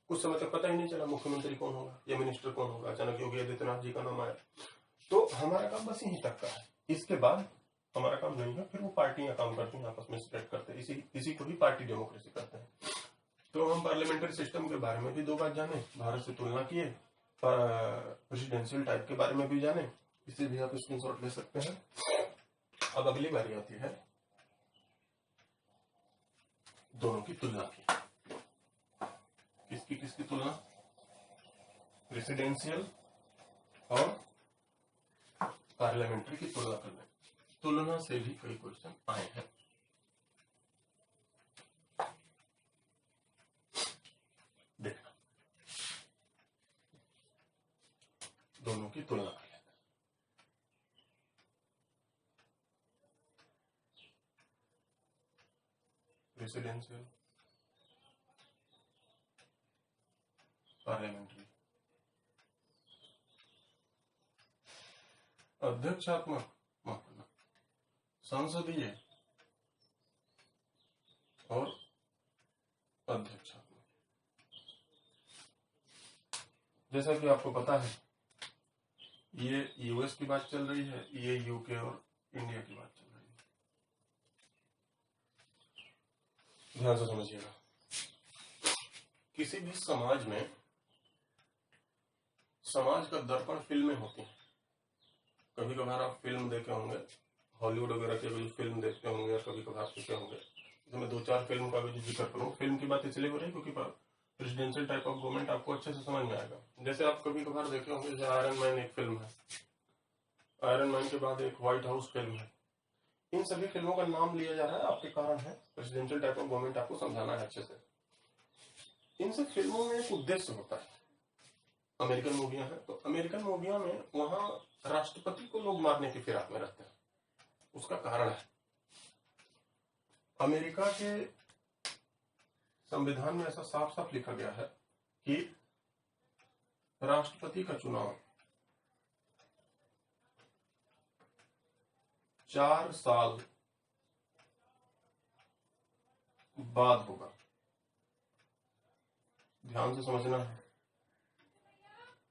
कुछ समय तक पता ही नहीं चला मुख्यमंत्री कौन होगा या मिनिस्टर कौन होगा। अचानक योगी आदित्यनाथ जी का नाम आया। तो हमारा काम बस यहीं तक का है, इसके बाद हमारा काम नहीं है। फिर वो पार्टियां काम करती हैं, आपस में स्प्रेड करते हैं। इसी को ही पार्टी डेमोक्रेसी करते हैं। तो हम पार्लियामेंट्री सिस्टम के बारे में भी 2 बात जाने, भारत से तुलना किए, प्रेसिडेंशियल टाइप के बारे में भी जाने। इसे भी आप स्क्रीनशॉट ले सकते हैं। अब अगली बारी आती है दोनों की तुलना की। किसकी तुलना? प्रेसिडेंशियल और पार्लियामेंट्री की तुलना करना। तुलना से भी कई क्वेश्चन आए हैं। देखना, दोनों की तुलना कर लेते हैं। प्रेसिडेंशियल, पार्लियामेंट्री, अध्यक्षात्मक, संसदीय और अध्यक्षात्मक। जैसा कि आपको पता है, ये यूएस की बात चल रही है, ये यूके और इंडिया की बात चल रही है। ध्यान से समझिएगा। किसी भी समाज में समाज का दर्पण फिल्में होती हैं। कभी कभार आप फिल्म देखे होंगे, हॉलीवुड वगैरह की कोई फिल्म देखते होंगे, कभी कभार देखे होंगे। तो मैं 2-4 फिल्म का भी जिक्र करूँ। फिल्म की बात इसलिए हो रही है क्योंकि प्रेसिडेंशियल टाइप ऑफ गवर्नमेंट आपको अच्छे से समझ में आएगा। जैसे आप कभी कभार देखे होंगे, जैसे आयरन मैन एक फिल्म है, आयरन मैन के बाद एक व्हाइट हाउस फिल्म है। इन सभी फिल्मों का नाम लिया जा रहा है आपके कारण है, प्रेसिडेंशियल टाइप ऑफ गवर्नमेंट आपको समझाना है अच्छे से। इन सब फिल्मों में एक उद्देश्य होता है। अमेरिकन मूवियां हैं, तो अमेरिकन मूवियां में वहां राष्ट्रपति को लोग मारने की फिराक में रहते हैं। उसका कारण है, अमेरिका के संविधान में ऐसा साफ साफ लिखा गया है कि राष्ट्रपति का चुनाव 4 साल बाद होगा। ध्यान से समझना है,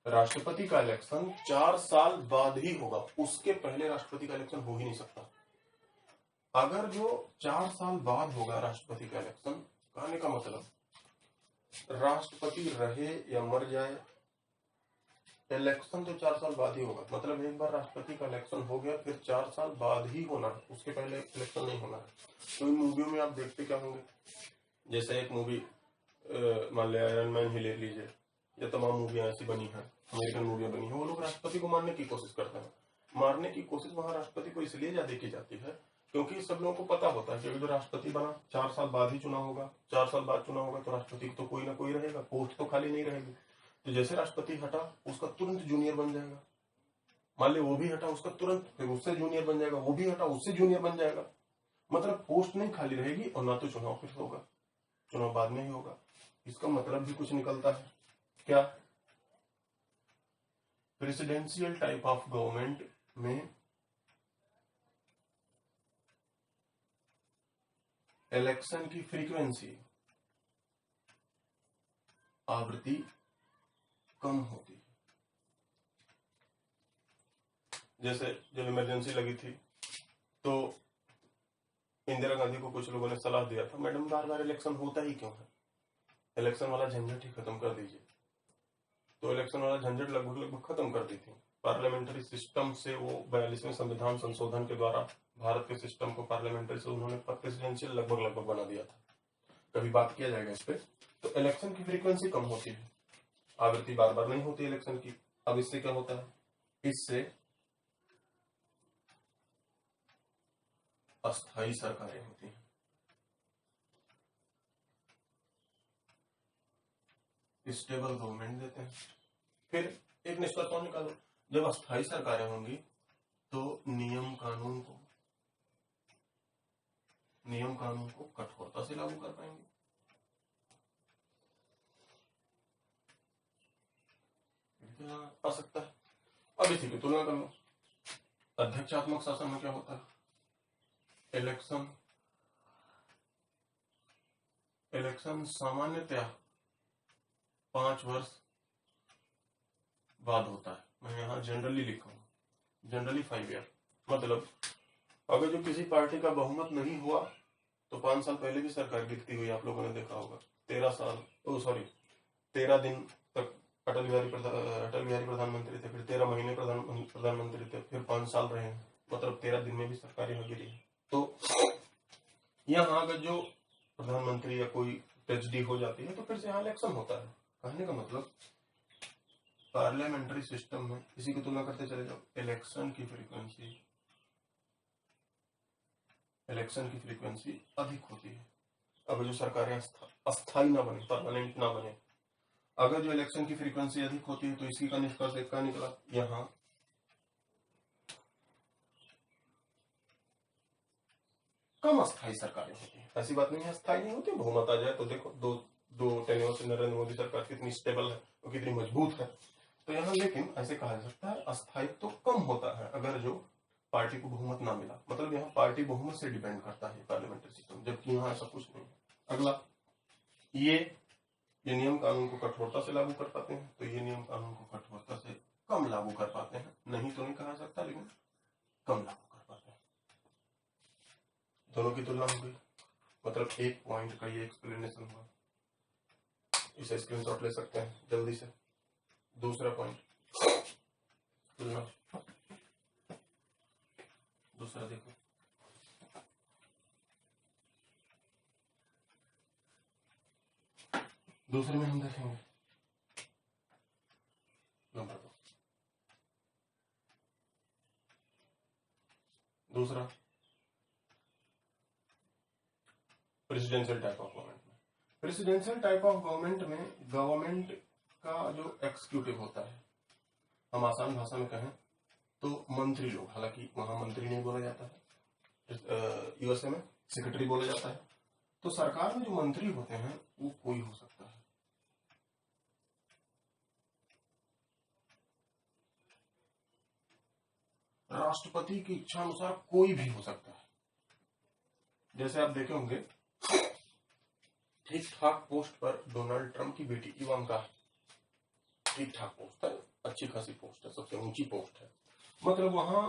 राष्ट्रपति का इलेक्शन 4 साल बाद ही होगा। उसके पहले राष्ट्रपति का इलेक्शन हो ही नहीं सकता। अगर जो 4 साल बाद होगा राष्ट्रपति का इलेक्शन, कहने का मतलब राष्ट्रपति रहे या मर जाए, इलेक्शन तो 4 साल बाद ही होगा। मतलब एक बार राष्ट्रपति का इलेक्शन हो गया, फिर 4 साल बाद ही होना है, उसके पहले इलेक्शन नहीं होना है। तो इन मूवियों में आप देखते क्या होंगे, जैसे एक मूवी मान लिया आयरन मैन ही ले लीजिए, या तमाम मूवियां ऐसी बनी हैं, अमेरिकन मूवियां बनी हैं, वो लोग राष्ट्रपति को मारने की कोशिश करते हैं। मारने की कोशिश वहां राष्ट्रपति को इसलिए ज्यादा की जाती है क्योंकि सब लोगों को पता होता है कि जो राष्ट्रपति बना 4 साल बाद ही चुनाव होगा, 4 साल बाद चुनाव होगा, तो राष्ट्रपति तो कोई ना कोई रहेगा, पोस्ट तो खाली नहीं रहेगी। तो जैसे राष्ट्रपति हटा, उसका तुरंत जूनियर बन जाएगा। मान ली वो भी हटा, उसका तुरंत फिर उससे जूनियर बन जाएगा, वो भी हटा, उससे जूनियर बन जाएगा। मतलब पोस्ट नहीं खाली रहेगी और ना तो चुनाव फिर होगा, चुनाव बाद में ही होगा। इसका मतलब भी कुछ निकलता है क्या? प्रेसिडेंशियल टाइप ऑफ गवर्नमेंट में इलेक्शन की फ्रीक्वेंसी, आवृत्ति कम होती है। जैसे जब इमरजेंसी लगी थी तो इंदिरा गांधी को कुछ लोगों ने सलाह दिया था, मैडम बार बार इलेक्शन होता ही क्यों है, इलेक्शन वाला झंझट ही खत्म कर दीजिए। तो इलेक्शन वाला झंझट लगभग खत्म कर दी थी। पार्लियामेंट्री सिस्टम से वो 42वें संविधान संशोधन के द्वारा भारत के सिस्टम को पार्लियामेंट्री से उन्होंने प्रेसिडेंशियल लगभग बना दिया था। कभी बात किया जाएगा इस पे। तो इलेक्शन की फ्रीक्वेंसी कम होती है, आवृत्ति बार बार नहीं होती इलेक्शन की। अब इससे क्या होता है, इससे अस्थायी सरकारें होती हैं। स्टेबल गवर्नमेंट देते हैं। फिर एक निष्कर्ष और निकालो, जब अस्थायी सरकारें होंगी तो नियम कानून को कठोरता से लागू कर पाएंगे। तो यहाँ आ सकता है। अब इसी की तुलना कर लो। अध्यक्षात्मक शासन में क्या होता है? इलेक्शन सामान्यतया 5 वर्ष बाद होता है। मैं यहाँ जनरली लिखा हूँ, जनरली 5 ईयर। मतलब अगर जो किसी पार्टी का बहुमत नहीं हुआ तो 5 साल पहले भी सरकार गिरती हुई आप लोगों ने देखा होगा। 13 दिन तक अटल बिहारी प्रधानमंत्री थे, फिर 13 महीने प्रधानमंत्री थे, फिर 5 साल रहे हैं। मतलब 13 दिन में भी सरकार यहाँ गिरी है। तो यहाँ अगर जो प्रधानमंत्री या कोई ट्रेजेडी हो जाती है तो फिर से यहाँ इलेक्शन होता है। कहने का मतलब पार्लियामेंट्री सिस्टम में इसी की तुलना करते चले जाओ। इलेक्शन की फ्रीक्वेंसी अधिक होती है। अगर जो सरकारें अस्थायी ना बने, परमानेंट ना बने, अगर जो इलेक्शन की फ्रीक्वेंसी अधिक होती है तो इसी का निष्कर्ष एक का निकला, यहाँ कम अस्थायी सरकारें होती है। ऐसी बात नहीं है अस्थायी नहीं होती, बहुमत आ जाए तो देखो दो टेन्योर से नरेंद्र मोदी सरकार कितनी स्टेबल है, वो कितनी मजबूत है। तो यहाँ लेकिन ऐसे कहा जा सकता है अस्थायित्व तो कम होता है अगर जो पार्टी को बहुमत ना मिला। मतलब यहाँ पार्टी बहुमत से डिपेंड करता है पार्लियामेंट्री सिस्टम, जबकि यहाँ ऐसा कुछ नहीं है। अगला, ये नियम कानून को कठोरता से लागू कर पाते हैं, तो ये नियम कानून को कठोरता से कम लागू कर पाते हैं। नहीं तो नहीं कहा सकता, लेकिन कम लागू कर पाते हैं। दोनों की तुलना हो गई। मतलब एक पॉइंट का ये एक्सप्लेनेशन हुआ। इसे स्क्रीनशॉट ले सकते हैं जल्दी से। दूसरा पॉइंट तुलना, दूसरा देखो, दूसरे में हम देखेंगे नंबर 2। दूसरा प्रेसिडेंशियल टाइप ऑफ गवर्नमेंट में। प्रेसिडेंशियल टाइप ऑफ गवर्नमेंट में गवर्नमेंट का जो एक्सिक्यूटिव होता है, हम आसान भाषा में कहें तो मंत्री लोग, हालांकि वहां मंत्री नहीं बोला जाता है, यूएसए में सेक्रेटरी बोला जाता है। तो सरकार में जो मंत्री होते हैं वो कोई हो सकता है। राष्ट्रपति की इच्छा अनुसार कोई भी हो सकता है। जैसे आप देखे होंगे ठीक ठाक पोस्ट पर डोनाल्ड ट्रंप की बेटी इवांका, ठीक ठाक पोस्ट है, अच्छी खासी पोस्ट है, सबसे ऊंची पोस्ट है। मतलब वहां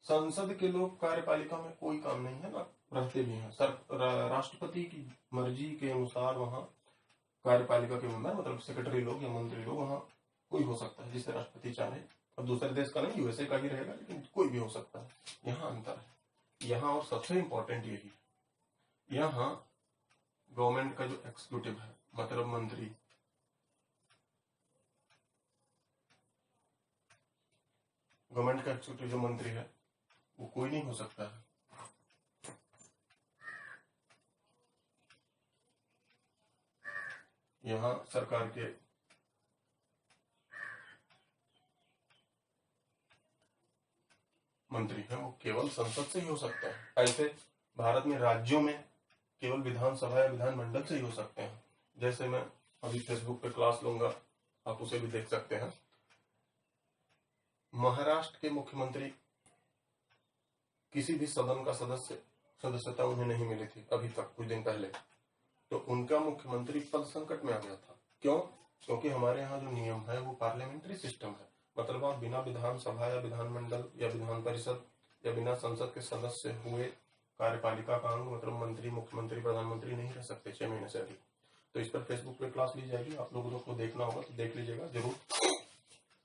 संसद के लोग कार्यपालिका में कोई काम नहीं है ना, रहते भी हैं। राष्ट्रपति की मर्जी के अनुसार वहां कार्यपालिका के मेंबर, मतलब सेक्रेटरी लोग या मंत्री लोग, वहां कोई हो सकता है जिसे राष्ट्रपति चाहे। अब दूसरे देश का नहीं, यूएसए का ही रहेगा, लेकिन कोई भी हो सकता है। यहाँ अंतर है यहाँ, और सबसे इंपॉर्टेंट यही है, यहाँ गवर्नमेंट का जो एक्सिक्यूटिव है, मतलब मंत्री, गवर्नमेंट का एक्सिक्यूटिव जो मंत्री है वो कोई नहीं हो सकता है। यहाँ सरकार के मंत्री है वो केवल संसद से ही हो सकता है। ऐसे भारत में राज्यों में केवल विधानसभा या विधानमंडल से ही हो सकते हैं। जैसे मैं अभी फेसबुक पे क्लास लूंगा, आप उसे भी देख सकते हैं। महाराष्ट्र के मुख्यमंत्री किसी भी सदन का सदस्यता उन्हें नहीं मिली थी अभी तक, कुछ दिन पहले। तो उनका मुख्यमंत्री पद संकट में आ गया था। क्यों? क्योंकि हमारे यहाँ जो नियम है वो पार्लियामेंट्री सिस्टम है। मतलब आप बिना विधानसभा या विधानमंडल या विधान परिषद या बिना संसद के सदस्य हुए कार्यपालिका का अंग, मतलब मंत्री, मुख्यमंत्री, प्रधानमंत्री नहीं रह सकते 6 महीने से अधिक। तो इस पर फेसबुक पे क्लास ली जाएगी, आप लोगों को देखना होगा तो देख लीजिएगा जरूर।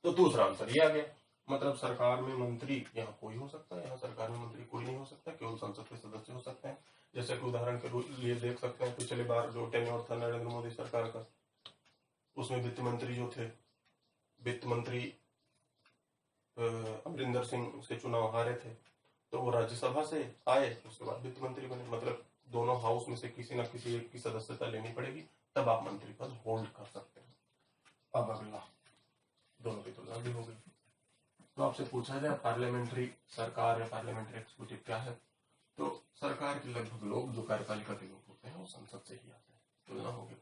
तो दूसरा आंसर ये आ गया। मतलब सरकार में मंत्री यहाँ कोई हो सकता है, यहाँ सरकार में मंत्री कोई नहीं हो सकता, केवल संसद के सदस्य हो सकते हैं। जैसे कि उदाहरण के लिए देख सकते हैं, पिछले बार जो टेन्योर था नरेंद्र मोदी सरकार का, उसमें वित्त मंत्री जो थे, वित्त मंत्री अमरिंदर सिंह से चुनाव हारे थे, तो वो राज्यसभा से आए, उसके बाद वित्त मंत्री बने। मतलब दोनों हाउस में से किसी न किसी एक की सदस्यता लेनी पड़ेगी, तब आप मंत्री पद होल्ड कर सकते हैं। अब अगला, दोनों की तुलना भी हो गई। तो आपसे पूछा जाए पार्लियामेंट्री सरकार या पार्लियामेंट्री एक्सिक्यूटिव क्या है, तो सरकार के लगभग लोग जो कार्यपालिका के लोग होते हैं वो संसद से ही आते हैं। तुलना हो गई।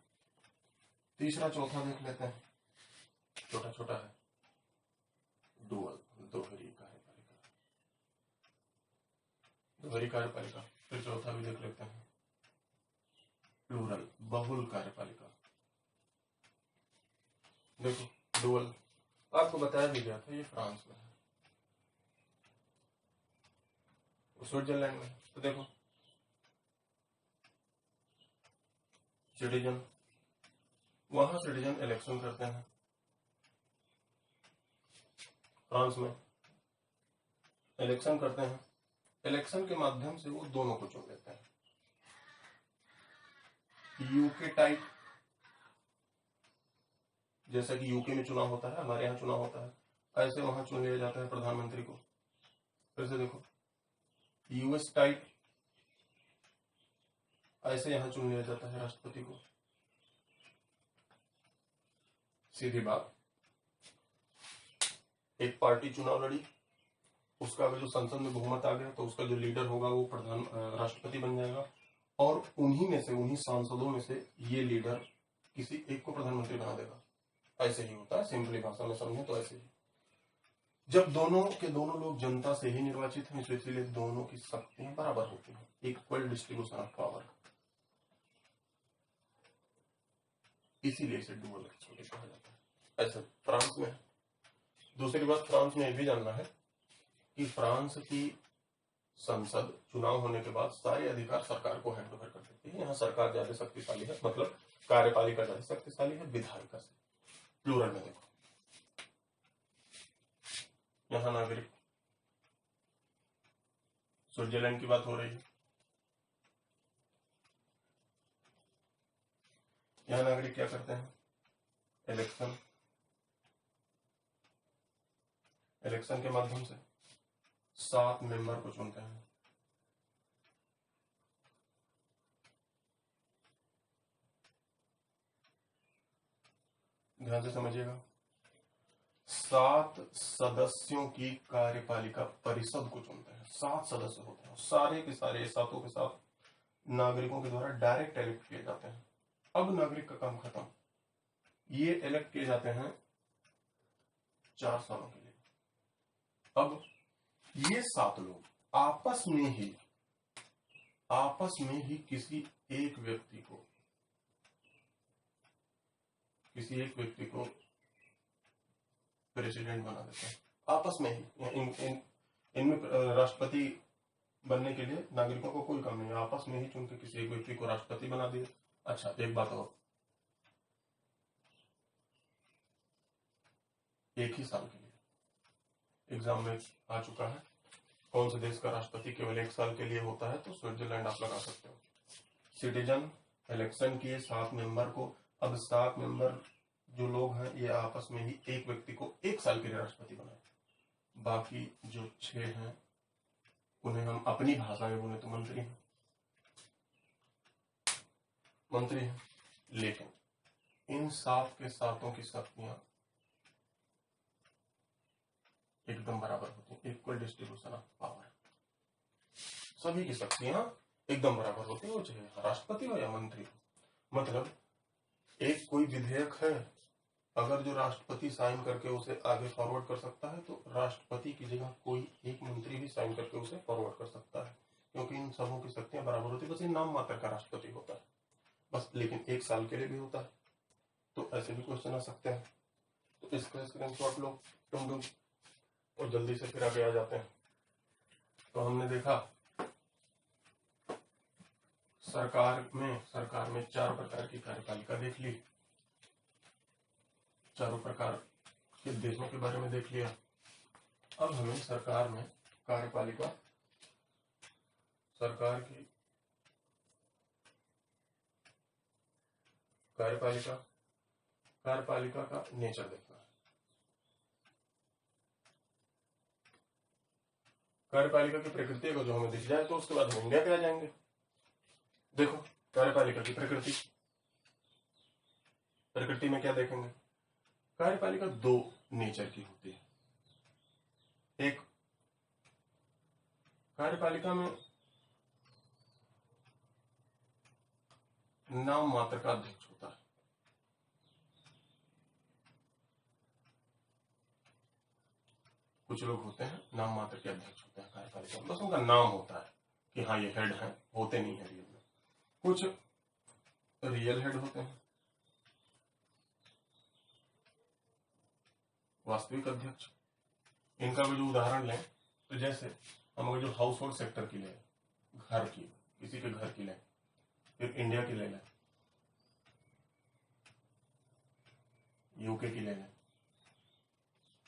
तीसरा चौथा देख लेते हैं। छोटा छोटा है, डुअल दोहरी कार्यपालिका, दोहरी कार्यपालिका। फिर चौथा भी देख लेते हैं, प्लूरल बहुल कार्यपालिका। देखो डुअल आपको बताया भी गया था, ये फ्रांस में है, स्विट्जरलैंड में। तो देखो सिटीजन, वहां सिटीजन इलेक्शन करते हैं, फ्रांस में इलेक्शन करते हैं, इलेक्शन के माध्यम से वो दोनों को चुन लेते हैं। यूके टाइप, जैसा कि यूके में चुनाव होता है, हमारे यहाँ चुनाव होता है, ऐसे वहां चुन लिया जाता है प्रधानमंत्री को। फिर से देखो यूएस टाइप, ऐसे यहां चुन लिया जाता है राष्ट्रपति को। सीधी बात, एक पार्टी चुनाव लड़ी, उसका अगर जो संसद में बहुमत आ गया तो उसका जो लीडर होगा वो राष्ट्रपति बन जाएगा, और उन्हीं में से, उन्हीं सांसदों में से ये लीडर किसी एक को प्रधानमंत्री बना देगा। ऐसे ही होता है, सिंपली भाषा में समझे तो ऐसे ही। जब दोनों के दोनों लोग जनता से ही निर्वाचित हैं, इसलिए दोनों की शक्तियां बराबर होती हैं, इक्वल डिस्ट्रीब्यूशन ऑफ पावर, इसीलिए इसे डुअल एक्सपेक्टेशन कहा जाता है। ऐसा फ्रांस में है। दूसरी बात, फ्रांस में यह भी जानना है कि फ्रांस की संसद चुनाव होने के बाद सारे अधिकार सरकार को हैंड ओवर कर देती है। यहाँ सरकार ज्यादा शक्तिशाली है, मतलब कार्यपालिका ज्यादा शक्तिशाली है विधायिका से। प्लूरल में देखो, यहाँ नागरिक, स्विट्जरलैंड की बात हो रही है, यहाँ नागरिक क्या करते हैं, इलेक्शन, इलेक्शन के माध्यम से 7 मेंबर को चुनते हैं। ध्यान से समझिएगा, 7 सदस्यों की कार्यपालिका परिषद को चुनते हैं। 7 सदस्य होते हैं, सारे के सारे सातों के साथ नागरिकों के द्वारा डायरेक्ट इलेक्ट किए जाते हैं। अब नागरिक का काम खत्म, ये इलेक्ट किए जाते हैं 4 सालों के लिए। अब ये 7 लोग आपस में ही किसी एक व्यक्ति को प्रेसिडेंट बना देते हैं, आपस में ही। इनमें राष्ट्रपति बनने के लिए नागरिकों को कोई काम नहीं है, आपस में ही चुन के किसी एक व्यक्ति को राष्ट्रपति बना दिए। अच्छा, एक बात और, एक ही साल के लिए एग्जाम में आ चुका है, कौन से देश का राष्ट्रपति केवल 1 साल के लिए होता है, तो स्विट्जरलैंड आप लगा सकते हो। सिटीजन इलेक्शन किए 7 मेंबर को, अब 7 मेंबर जो लोग हैं ये आपस में ही एक व्यक्ति को 1 साल के लिए राष्ट्रपति बनाए। बाकी जो 6 हैं उन्हें हम अपनी भाषा में बोले तो मंत्री हैं, लेकिन इन 7 के 7 की शक्तियां एकदम बराबर होती हैं, इक्वल डिस्ट्रीब्यूशन ऑफ पावर। सभी की शक्तियां एकदम बराबर होती है, चाहे राष्ट्रपति हो या मंत्री हो। मतलब एक कोई विधेयक है, अगर जो राष्ट्रपति साइन करके उसे आगे फॉरवर्ड कर सकता है तो राष्ट्रपति की जगह कोई एक मंत्री भी साइन करके उसे फॉरवर्ड कर सकता है, क्योंकि इन सबों की शक्तियां बराबर होती है। बस ये नाम मात्र का राष्ट्रपति होता है बस, लेकिन 1 साल के लिए भी होता है। तो ऐसे भी क्वेश्चन आ सकते हैं, तो इसका स्क्रीनशॉट लो तुम लोग और जल्दी से फिर आगे आ जाते हैं। तो हमने देखा सरकार में 4 प्रकार की कार्यपालिका देख ली, चारों प्रकार के देशों के बारे में देख लिया। अब हमें सरकार में कार्यपालिका, सरकार की कार्यपालिका का नेचर देखना है। कार्यपालिका की प्रकृति को जो हमें दिख जाए तो उसके बाद हम इंडिया के आ जाएंगे। देखो कार्यपालिका की प्रकृति में क्या देखेंगे, कार्यपालिका 2 नेचर की होती है। एक, कार्यपालिका में नाम मात्र का अध्यक्ष होता है, कुछ लोग होते हैं नाम मात्र के अध्यक्ष होते हैं कार्यपालिका में, बस उनका नाम होता है कि हाँ ये हेड है, होते नहीं है रियल में। कुछ रियल हेड होते हैं, वास्तविक अध्यक्ष। इनका भी जो उदाहरण लें तो जैसे हम अगर जो हाउस होल्ड सेक्टर की लें, घर की, किसी के घर की लें, फिर इंडिया की ले लें, यूके की ले लें,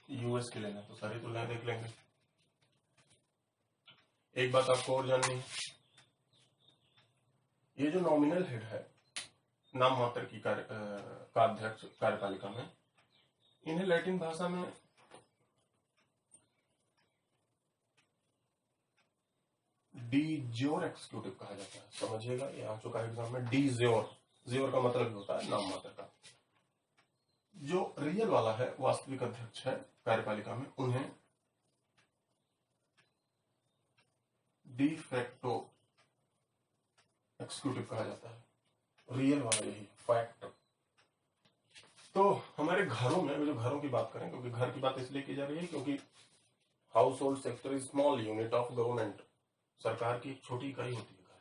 यूएस की ले लें, तो सारी तुलनाएं देख लेंगे। एक बात आपको और जाननी है, ये जो नॉमिनल हेड है नाम मात्र की का अध्यक्ष कार्यपालिका में, इन्हें लैटिन भाषा में डी ज्योर एक्सिक्यूटिव कहा जाता है। समझिएगा, ये आ चुका है एग्जाम में, डी ज्योर। ज्योर का मतलब होता है नाम मात्र का। जो रियल वाला है, वास्तविक अध्यक्ष है कार्यपालिका में, उन्हें डी फैक्टो एक्सिक्यूटिव कहा जाता है। रियल वाला यही फैक्ट। तो हमारे घरों में, जो घरों की बात करें, क्योंकि घर की बात इसलिए की जा रही है क्योंकि house hold sector is small unit of government, सरकार की एक छोटी इकाई होती है घर।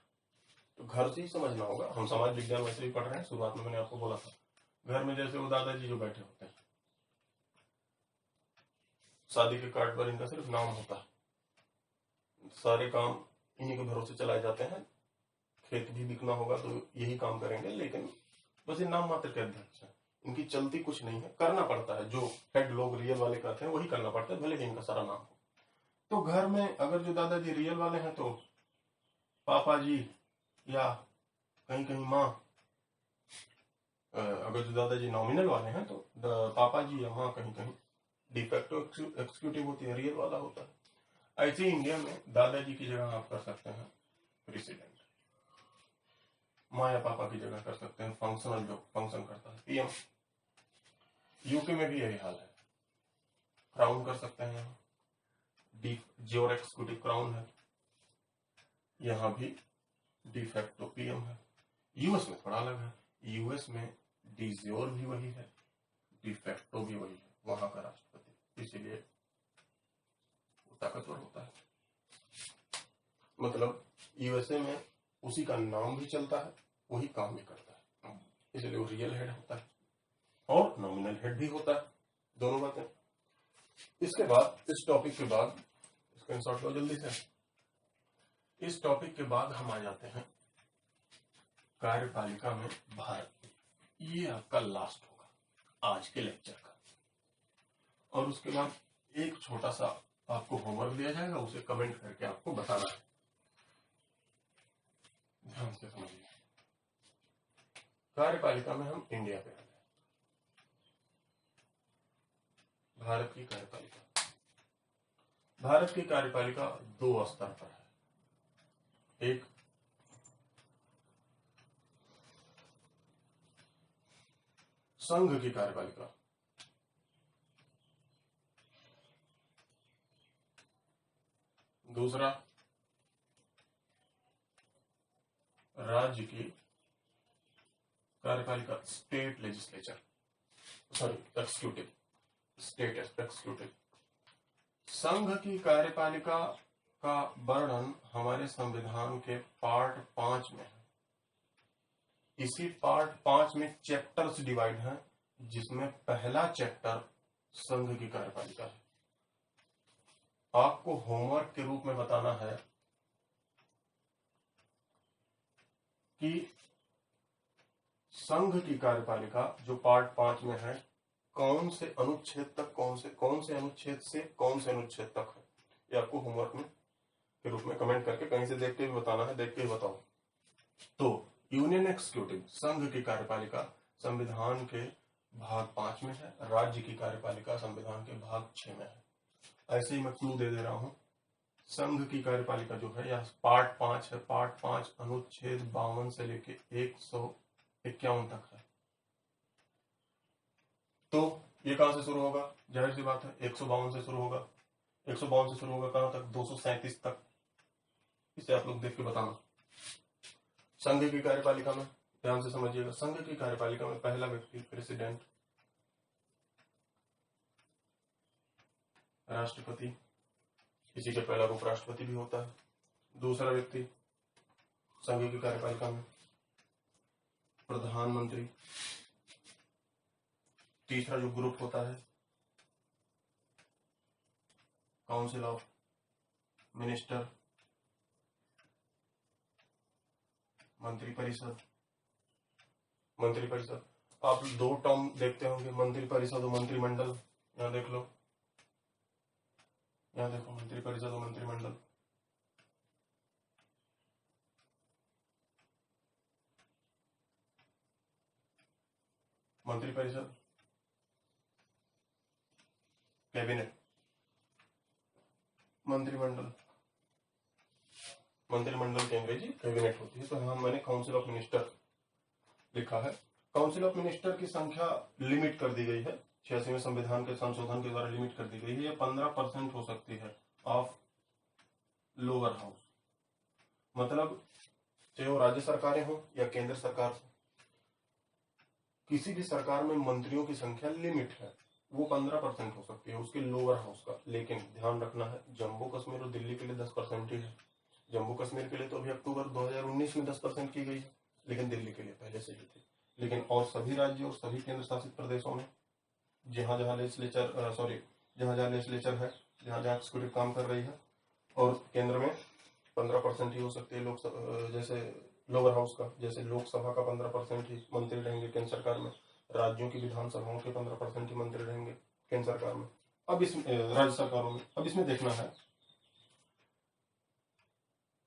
तो घर से ही समझना होगा। हम समाज विज्ञान वैसे ही पढ़ रहे हैं, शुरुआत में मैंने आपको बोला था। घर में जैसे वो दादाजी जो बैठे होते हैं, शादी के कार्ड पर इनका सिर्फ नाम होता है, सारे काम इन्हीं के भरोसे चलाए जाते हैं। खेत भी बिकना होगा तो यही काम करेंगे, लेकिन बस ये नाम मात्र के अध्यक्ष है, इनकी चलती कुछ नहीं है। करना पड़ता है, जो हेड लोग रियल वाले करते हैं वही करना पड़ता है, भले ही इनका सारा नाम हो। तो घर में अगर जो दादाजी रियल वाले हैं तो पापा जी, या कहीं कहीं माँ। अगर जो दादाजी नॉमिनल वाले हैं तो पापा जी या माँ कहीं कहीं डिफेक्टो एक्सिक्यूटिव होती है, रियल वाला होता है। ऐसे ही इंडिया में दादाजी की जगह आप कर सकते हैं प्रेसिडेंट, माँ या पापा की जगह कर सकते हैं फंक्शनल, जो फंक्शन करता है, पीएम। यूके में भी यही हाल है, क्राउन कर सकते हैं यहाँ, डी ज्योर एक्सिक्यूटिव क्राउन है, यहाँ भी डिफेक्टो पीएम है। यूएस में थोड़ा अलग है, यूएस में डी ज्योर भी वही है, डिफेक्टो भी वही है, वहां का राष्ट्रपति, इसीलिए वो ताकतवर होता है। मतलब यूएसए में उसी का नाम भी चलता है, वही काम भी करता है, इसलिए वो रियल हेड होता है और नॉमिनल हेड भी होता है, दोनों बातें। इसके बाद, इस टॉपिक के बाद, स्क्रीनशॉट लो जल्दी से। इस टॉपिक के बाद हम आ जाते हैं कार्यपालिका में भारत। ये आपका लास्ट होगा आज के लेक्चर का, और उसके बाद एक छोटा सा आपको होमवर्क दिया जाएगा, उसे कमेंट करके आपको बताना है। ध्यान से समझिए, कार्यपालिका में हम इंडिया पे आ गए। भारत की कार्यपालिका, भारत की कार्यपालिका दो स्तर पर है। एक संघ की कार्यपालिका, दूसरा राज्य की कार्यपालिका, state legislature, sorry executive, state executive. संघ की कार्यपालिका का वर्णन हमारे संविधान के पार्ट 5 में है। इसी पार्ट 5 में चैप्टर्स डिवाइड हैं, जिसमें पहला चैप्टर संघ की कार्यपालिका है। आपको होमवर्क के रूप में बताना है कि संघ की कार्यपालिका जो पार्ट 5 में है, कौन से अनुच्छेद तक, कौन से अनुच्छेद से कौन से अनुच्छेद तक है। ये आपको होमवर्क में के रूप में कमेंट करके कहीं से देख के भी बताना है, देख के ही बताओ। तो यूनियन एक्सिक्यूटिव, संघ की कार्यपालिका संविधान के भाग 5 में है, राज्य की कार्यपालिका संविधान के भाग 6 में है। ऐसे ही मैं क्लू दे रहा हूं, संघ की कार्यपालिका जो है यह पार्ट 5 है। पार्ट 5 अनुच्छेद 52 से लेके 151 तक है। तो ये कहां से शुरू होगा, जाहिर सी बात है 152 से शुरू होगा। 152 से शुरू होगा कहां तक, 237 तक। इसे आप लोग देख के बताना। संघ की कार्यपालिका में ध्यान से समझिएगा, संघ की कार्यपालिका में पहला व्यक्ति प्रेसिडेंट, राष्ट्रपति, किसी के पहला उपराष्ट्रपति भी होता है। दूसरा व्यक्ति संघ की कार्यपालिका में प्रधानमंत्री। तीसरा जो ग्रुप होता है काउंसिल ऑफ मिनिस्टर, मंत्रिपरिषद। मंत्रिपरिषद आप दो टर्म देखते होंगे, मंत्रिपरिषद और मंत्रिमंडल। यहां देख लो, यहां देखो मंत्रिपरिषद और मंत्रिमंडल। मंत्रिपरिषद कैबिनेट, मंत्रिमंडल, मंत्रिमंडल की अंग्रेजी कैबिनेट होती है। तो यहां मैंने काउंसिल ऑफ मिनिस्टर लिखा है। काउंसिल ऑफ मिनिस्टर की संख्या लिमिट कर दी गई है, 86वें संविधान के संशोधन के द्वारा लिमिट कर दी गई है। यह 15% हो सकती है ऑफ लोअर हाउस, मतलब चाहे वो राज्य सरकारें हो या केंद्र सरकार हो, किसी भी सरकार में मंत्रियों की संख्या लिमिट है, वो 15% हो सकती है उसके लोअर हाउस का। लेकिन ध्यान रखना है, जम्मू कश्मीर और दिल्ली के लिए 10% ही है। जम्मू कश्मीर के लिए तो अभी अक्टूबर 2019 में 10% की गई है, लेकिन दिल्ली के लिए पहले से ही थी। लेकिन और सभी राज्यों और सभी केंद्र शासित प्रदेशों में जहां जहां लेजिस्लेचर है, जहां जहां एक्सिक्यूटिव काम कर रही है, और केंद्र में 15% ही हो सकती है लोकसभा, जैसे लोअर हाउस का, जैसे लोकसभा का 15% ही मंत्री रहेंगे केंद्र सरकार में, राज्यों की विधानसभाओं के 15% ही मंत्री रहेंगे केंद्र सरकार में, अब इसमें राज्य सरकारों में। अब इसमें देखना है,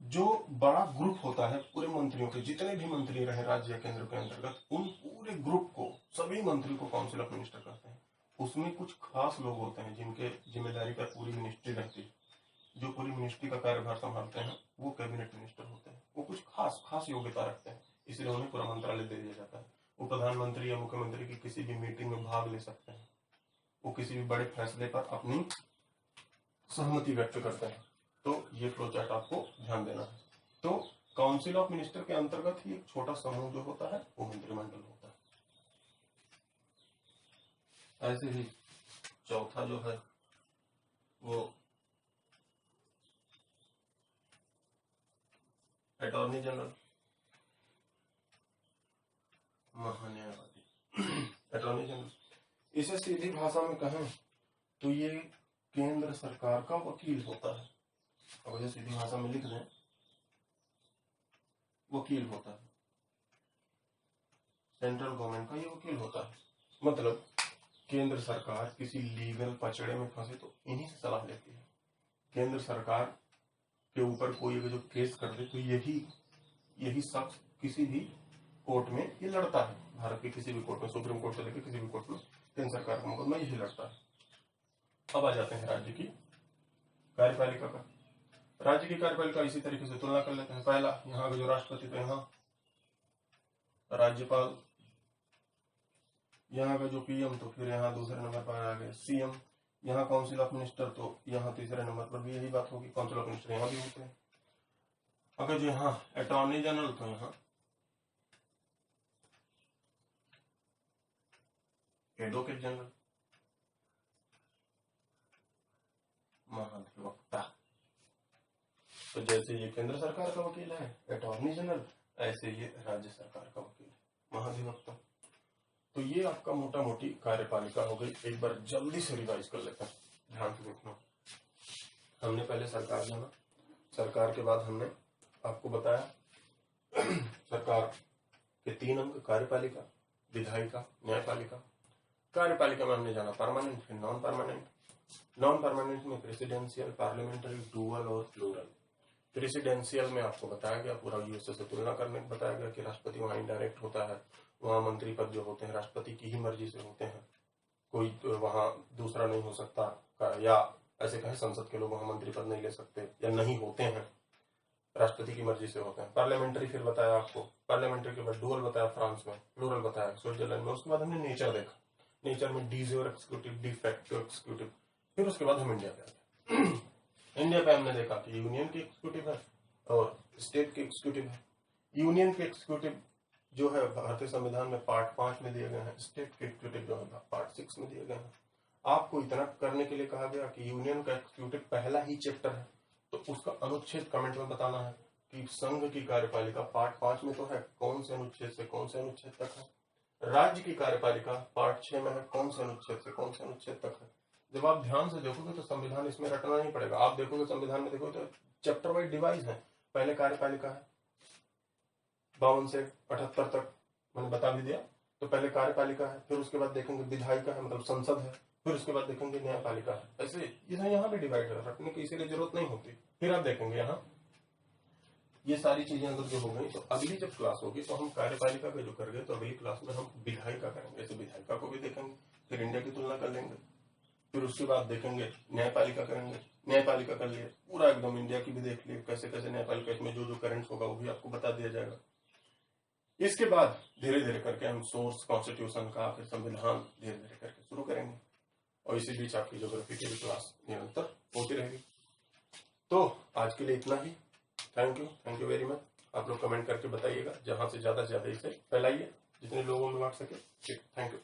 जो बड़ा ग्रुप होता है पूरे मंत्रियों के, जितने भी मंत्री रहे राज्य या केंद्र के अंतर्गत, उन पूरे ग्रुप को, सभी मंत्री को काउंसिल ऑफ मिनिस्टर कहते हैं। उसमें कुछ खास लोग होते हैं जिनके जिम्मेदारी पर पूरी मिनिस्ट्री रहती है, जो पूरी मिनिस्ट्री का कार्यभार संभालते हैं, वो कैबिनेट मिनिस्टर होते हैं। वो कुछ खास योग्यता रखते हैं, इसलिए उन्हें पूरा मंत्रालय दे दिया जाता है। वो प्रधानमंत्री या मुख्यमंत्री की किसी भी मीटिंग में भाग ले सकते हैं, वो किसी भी बड़े फैसले पर अपनी सहमति व्यक्त करते हैं। तो ये फ्लो चार्ट आपको ध्यान देना है। तो काउंसिल ऑफ मिनिस्टर के अंतर्गत ही एक छोटा समूह जो होता है वो मंत्रिमंडल होता है। ऐसे ही चौथा जो है वो अटॉर्नी जनरल, महान्यायवादी। अटॉर्नी जनरल, इसे सीधी भाषा में कहें तो ये केंद्र सरकार का वकील होता है। अब इसे सीधी भाषा में लिख दें, वकील होता है, सेंट्रल गवर्नमेंट का ये वकील होता है। मतलब केंद्र सरकार किसी लीगल पचड़े में फंसे तो इन्हीं से सलाह लेती है। केंद्र सरकार के ऊपर कोई अगर जो केस कर दे तो यही शख्स किसी भी कोर्ट में ये लड़ता है। भारत के किसी भी कोर्ट में, सुप्रीम कोर्ट से लेकर किसी भी कोर्ट में केंद्र सरकार का मुकदमा यही लड़ता है। अब आ जाते हैं राज्य की कार्यपालिका का। राज्य की कार्यपालिका इसी तरीके से तुलना कर लेते हैं। पहला, यहाँ का जो राष्ट्रपति, तो यहाँ राज्यपाल, यहाँ का जो पीएम, तो फिर यहाँ दूसरे नंबर पर आ गए सीएम। यहाँ काउंसिल ऑफ मिनिस्टर, तो यहाँ तीसरे नंबर पर भी यही बात होगी, काउंसिल ऑफ मिनिस्टर यहाँ भी होते हैं। अगर जो यहाँ अटॉर्नी जनरल, तो यहाँ एडवोकेट जनरल, महाधिवक्ता। तो जैसे ये केंद्र सरकार का वकील है अटॉर्नी जनरल, ऐसे ये राज्य सरकार का वकील है महाधिवक्ता। तो ये आपका मोटा मोटी कार्यपालिका हो गई। एक बार जल्दी से रिवाइज कर लेते हैं, ध्यान से देखना। हमने पहले सरकार जाना, सरकार के बाद हमने आपको बताया सरकार के 3 अंग, कार्यपालिका, विधायिका, न्यायपालिका। कार्यपालिका में हमने जाना परमानेंट, फिर नॉन परमानेंट। नॉन परमानेंट में प्रेसिडेंशियल, पार्लियामेंट्री, डुअल और प्लूरल। प्रेसिडेंशियल में आपको बताया गया, पूरा यूएसए से तुलना करने को बताया गया कि राष्ट्रपति वहां इनडायरेक्ट होता है, वहां मंत्री पद जो होते हैं राष्ट्रपति की ही मर्जी से होते हैं, कोई वहां दूसरा नहीं हो सकता, या ऐसे कहे संसद के लोग वहां मंत्री पद नहीं ले सकते या नहीं होते हैं, राष्ट्रपति की मर्जी से होते हैं। पार्लियामेंट्री फिर बताया आपको, पार्लियामेंट्री के बाद डुअल बताया फ्रांस में, प्लूरल बताया स्विट्जरलैंड में। उसके बाद हमने नेचर देखा, नेचर में डीजेयर एक्सिक्यूटिव, डिफेक्टिव एक्सिक्यूटिव। फिर उसके बाद हम इंडिया पे आ गए। इंडिया पे हमने देखा कि यूनियन की एक्सिक्यूटिव है और स्टेट की एक्सिक्यूटिव है। यूनियन के एक्सिक्यूटिव जो है भारतीय संविधान में पार्ट 5 में दिए गए हैं, स्टेट के एक्सिक्यूटिव जो है पार्ट 6 में दिए गए हैं। आपको इतना करने के लिए कहा गया कि यूनियन का एग्जीक्यूटिव पहला ही चैप्टर है, तो उसका अनुच्छेद कमेंट में बताना है कि संघ की कार्यपालिका पार्ट 5 में तो है, कौन से अनुच्छेद से कौन से अनुच्छेद तक है। राज्य की कार्यपालिका पार्ट 6 में है, कौन से अनुच्छेद से कौन से अनुच्छेद तक है। जब आप ध्यान से देखोगे तो संविधान इसमें रटना नहीं पड़ेगा। आप देखोगे संविधान में देखोगे तो चैप्टर वाइज डिवाइस है। पहले कार्यपालिका है 52 से 78 तक, मैंने बता भी दिया। तो पहले कार्यपालिका है, फिर उसके बाद देखेंगे विधायिका है, मतलब संसद है, फिर उसके बाद देखेंगे न्यायपालिका है। ऐसे यहाँ भी डिवाइड है, रटने की इसीलिए जरूरत नहीं होती। फिर आप देखेंगे यहाँ ये सारी चीजें अगर जो हो गई, तो अगली जब क्लास होगी तो हम कार्यपालिका का जो करेंगे, तो अगली क्लास में हम विधायिका करेंगे। ऐसे विधायिका को भी देखेंगे, फिर इंडिया की तुलना कर लेंगे, फिर उसके बाद देखेंगे न्यायपालिका करेंगे। न्यायपालिका कर लिए, पूरा एकदम इंडिया की भी देख लिए, कैसे कैसे न्यायपालिका में जो जो करंट होगा वो भी आपको बता दिया जाएगा। इसके बाद धीरे धीरे करके हम सोर्स कॉन्स्टिट्यूशन का, फिर संविधान धीरे धीरे करके शुरू करेंगे, और इसी बीच आपकी ज्योग्राफी की भी क्लास निरंतर होती रहेगी। तो आज के लिए इतना ही। Thank you very much. आप लोग कमेंट करके बताइएगा, जहां से ज्यादा इसे फैलाइए, जितने लोगों में बांट सके। ठीक, थैंक यू।